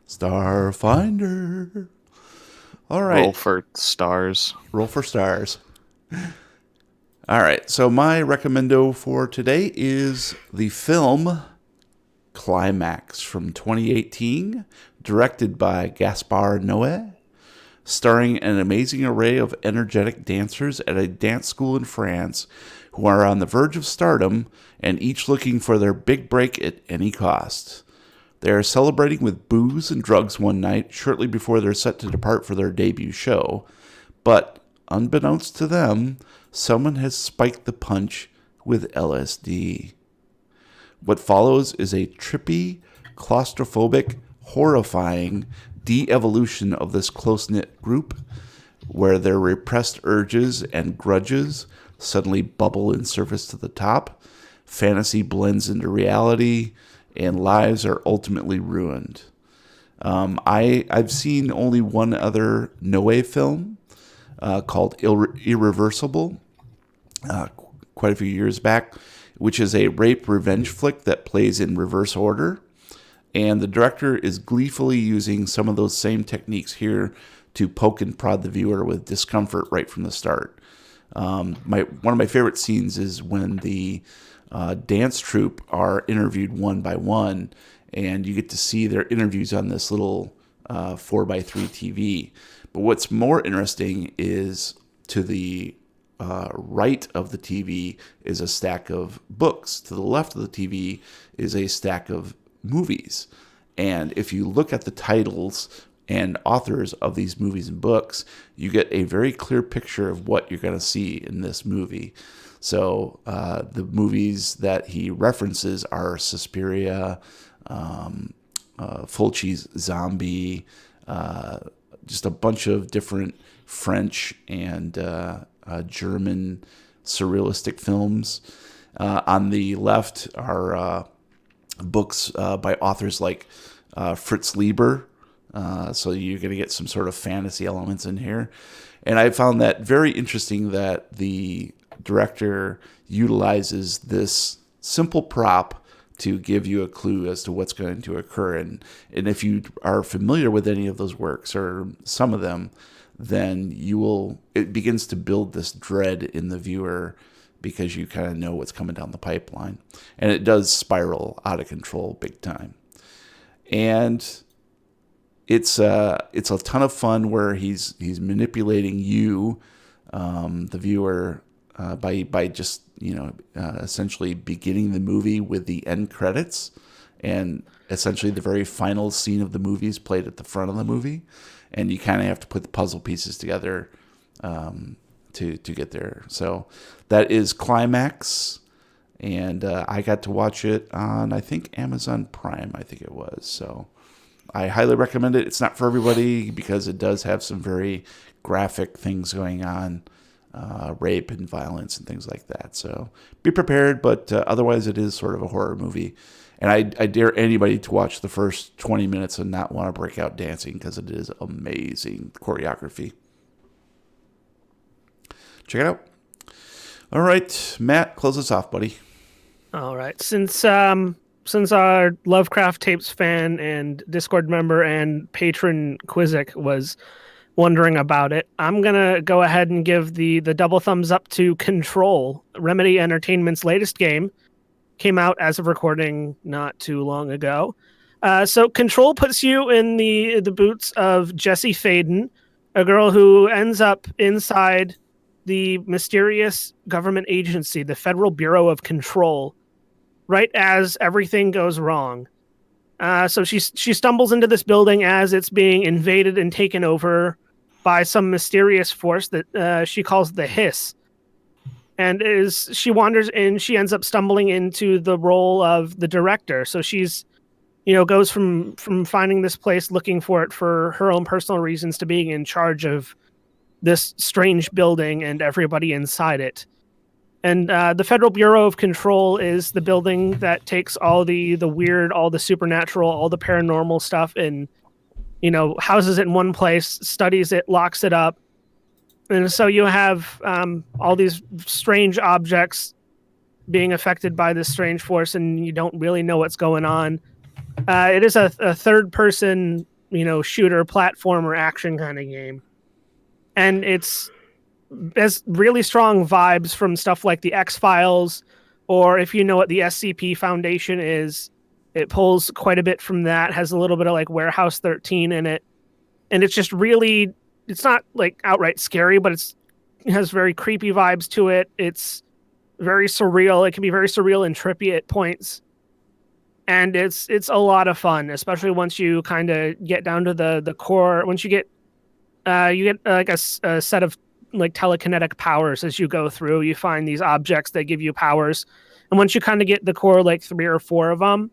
Starfinder. All Roll right. for stars. Roll for stars. All right. So my recommendo for today is the film Climax from 2018, directed by Gaspar Noé, starring an amazing array of energetic dancers at a dance school in France who are on the verge of stardom and each looking for their big break at any cost. They are celebrating with booze and drugs one night shortly before they're set to depart for their debut show, but unbeknownst to them, someone has spiked the punch with LSD. What follows is a trippy, claustrophobic, horrifying de-evolution of this close-knit group, where their repressed urges and grudges suddenly bubble and surface to the top, fantasy blends into reality, and lives are ultimately ruined. I've seen only one other Noé film called Irreversible, uh, quite a few years back, which is a rape revenge flick that plays in reverse order. And the director is gleefully using some of those same techniques here to poke and prod the viewer with discomfort right from the start. One of my favorite scenes is when the dance troupe are interviewed one by one, and you get to see their interviews on this little 4x3 TV. But what's more interesting is to the right of the TV is a stack of books. To the left of the TV is a stack of movies. And if you look at the titles and authors of these movies and books, you get a very clear picture of what you're going to see in this movie. So the movies that he references are Suspiria, Fulci's Zombie, just a bunch of different French and German surrealistic films. On the left are books by authors like Fritz Lieber. So you're going to get some sort of fantasy elements in here. And I found that very interesting that the director utilizes this simple prop to give you a clue as to what's going to occur. And if you are familiar with any of those works or some of them, then it begins to build this dread in the viewer because you kind of know what's coming down the pipeline. And it does spiral out of control big time. And it's a ton of fun where he's manipulating you, the viewer, by just essentially beginning the movie with the end credits, and essentially the very final scene of the movie is played at the front of the movie, and you kind of have to put the puzzle pieces together to get there. So that is Climax, and I got to watch it on, I think, Amazon Prime, I think it was. So I highly recommend it. It's not for everybody because it does have some very graphic things going on, rape and violence and things like that. So be prepared, but otherwise it is sort of a horror movie. And I dare anybody to watch the first 20 minutes and not want to break out dancing because it is amazing choreography. Check it out. All right, Matt, close us off, buddy. All right. Since our Lovecraft Tapes fan and Discord member and patron Quizzic was wondering about it, I'm gonna go ahead and give the double thumbs up to Control, Remedy Entertainment's latest game. Came out as of recording not too long ago. So Control puts you in the boots of Jessie Faden, a girl who ends up inside the mysterious government agency, the Federal Bureau of Control, right as everything goes wrong. So she stumbles into this building as it's being invaded and taken over by some mysterious force that she calls the Hiss. And as she wanders in, she ends up stumbling into the role of the director. So she's, goes from finding this place, looking for it for her own personal reasons, to being in charge of this strange building and everybody inside it. And the Federal Bureau of Control is the building that takes all the weird, all the supernatural, all the paranormal stuff and, houses it in one place, studies it, locks it up. And so you have all these strange objects being affected by this strange force, and you don't really know what's going on. It is a third-person, shooter, platformer, action kind of game. And it's has really strong vibes from stuff like the X-Files, or if you know what the SCP Foundation is, it pulls quite a bit from that, has a little bit of like Warehouse 13 in it. And it's just really, it's not like outright scary, but it has very creepy vibes to it. It's very surreal. It can be very surreal and trippy at points. And it's a lot of fun, especially once you kind of get down to the core. Once you get like a set of like telekinetic powers as you go through. You find these objects that give you powers, and once you kind of get the core like 3 or 4 of them,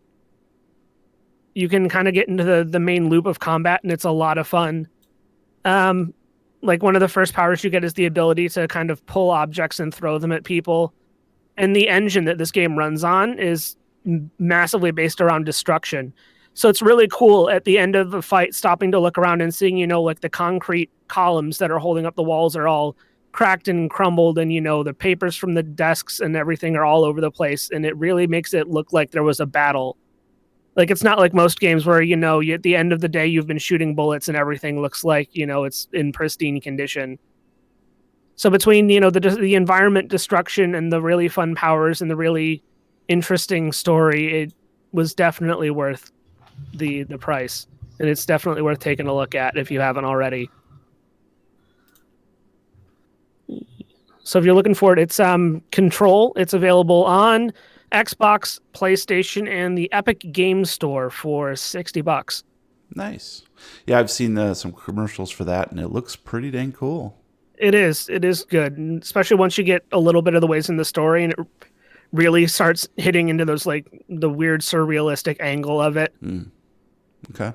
you can kind of get into the main loop of combat, and it's a lot of fun. Like one of the first powers you get is the ability to kind of pull objects and throw them at people, and the engine that this game runs on is massively based around destruction. So it's really cool at the end of the fight, stopping to look around and seeing, like the concrete columns that are holding up the walls are all cracked and crumbled, and, the papers from the desks and everything are all over the place. And it really makes it look like there was a battle. Like, it's not like most games where, at the end of the day, you've been shooting bullets and everything looks like, it's in pristine condition. So between, the environment destruction and the really fun powers and the really interesting story, it was definitely worth the price, and it's definitely worth taking a look at if you haven't already. So if you're looking for it, it's Control. It's available on Xbox, PlayStation, and the Epic Game Store for $60. Nice. Yeah, I've seen some commercials for that, and it looks pretty dang cool. It is good, and especially once you get a little bit of the ways in the story, and it really starts hitting into those like the weird surrealistic angle of it. Okay.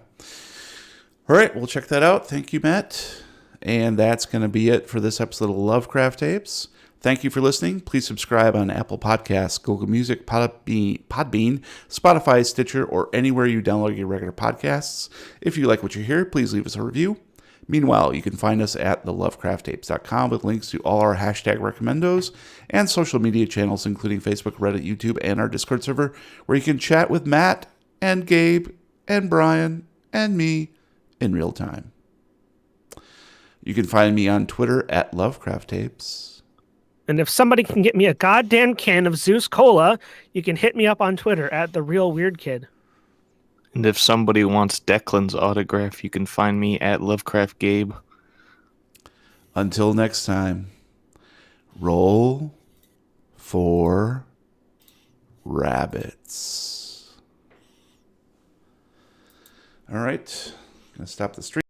All right, we'll check that out. Thank you, Matt. And that's going to be it for this episode of Lovecraft Tapes. Thank you for listening. Please subscribe on Apple Podcasts, Google Music, Podbean, Spotify, Stitcher, or anywhere you download your regular podcasts. If you like what you hear, please leave us a review. Meanwhile, you can find us at thelovecrafttapes.com with links to all our hashtag recommendos and social media channels, including Facebook, Reddit, YouTube, and our Discord server, where you can chat with Matt and Gabe and Brian and me in real time. You can find me on Twitter at Lovecraft Tapes. And if somebody can get me a goddamn can of Zeus Cola, you can hit me up on Twitter at The Real Weird Kid. And if somebody wants Declan's autograph, you can find me at Lovecraft Gabe. Until next time, roll for rabbits. All right, gonna stop the stream.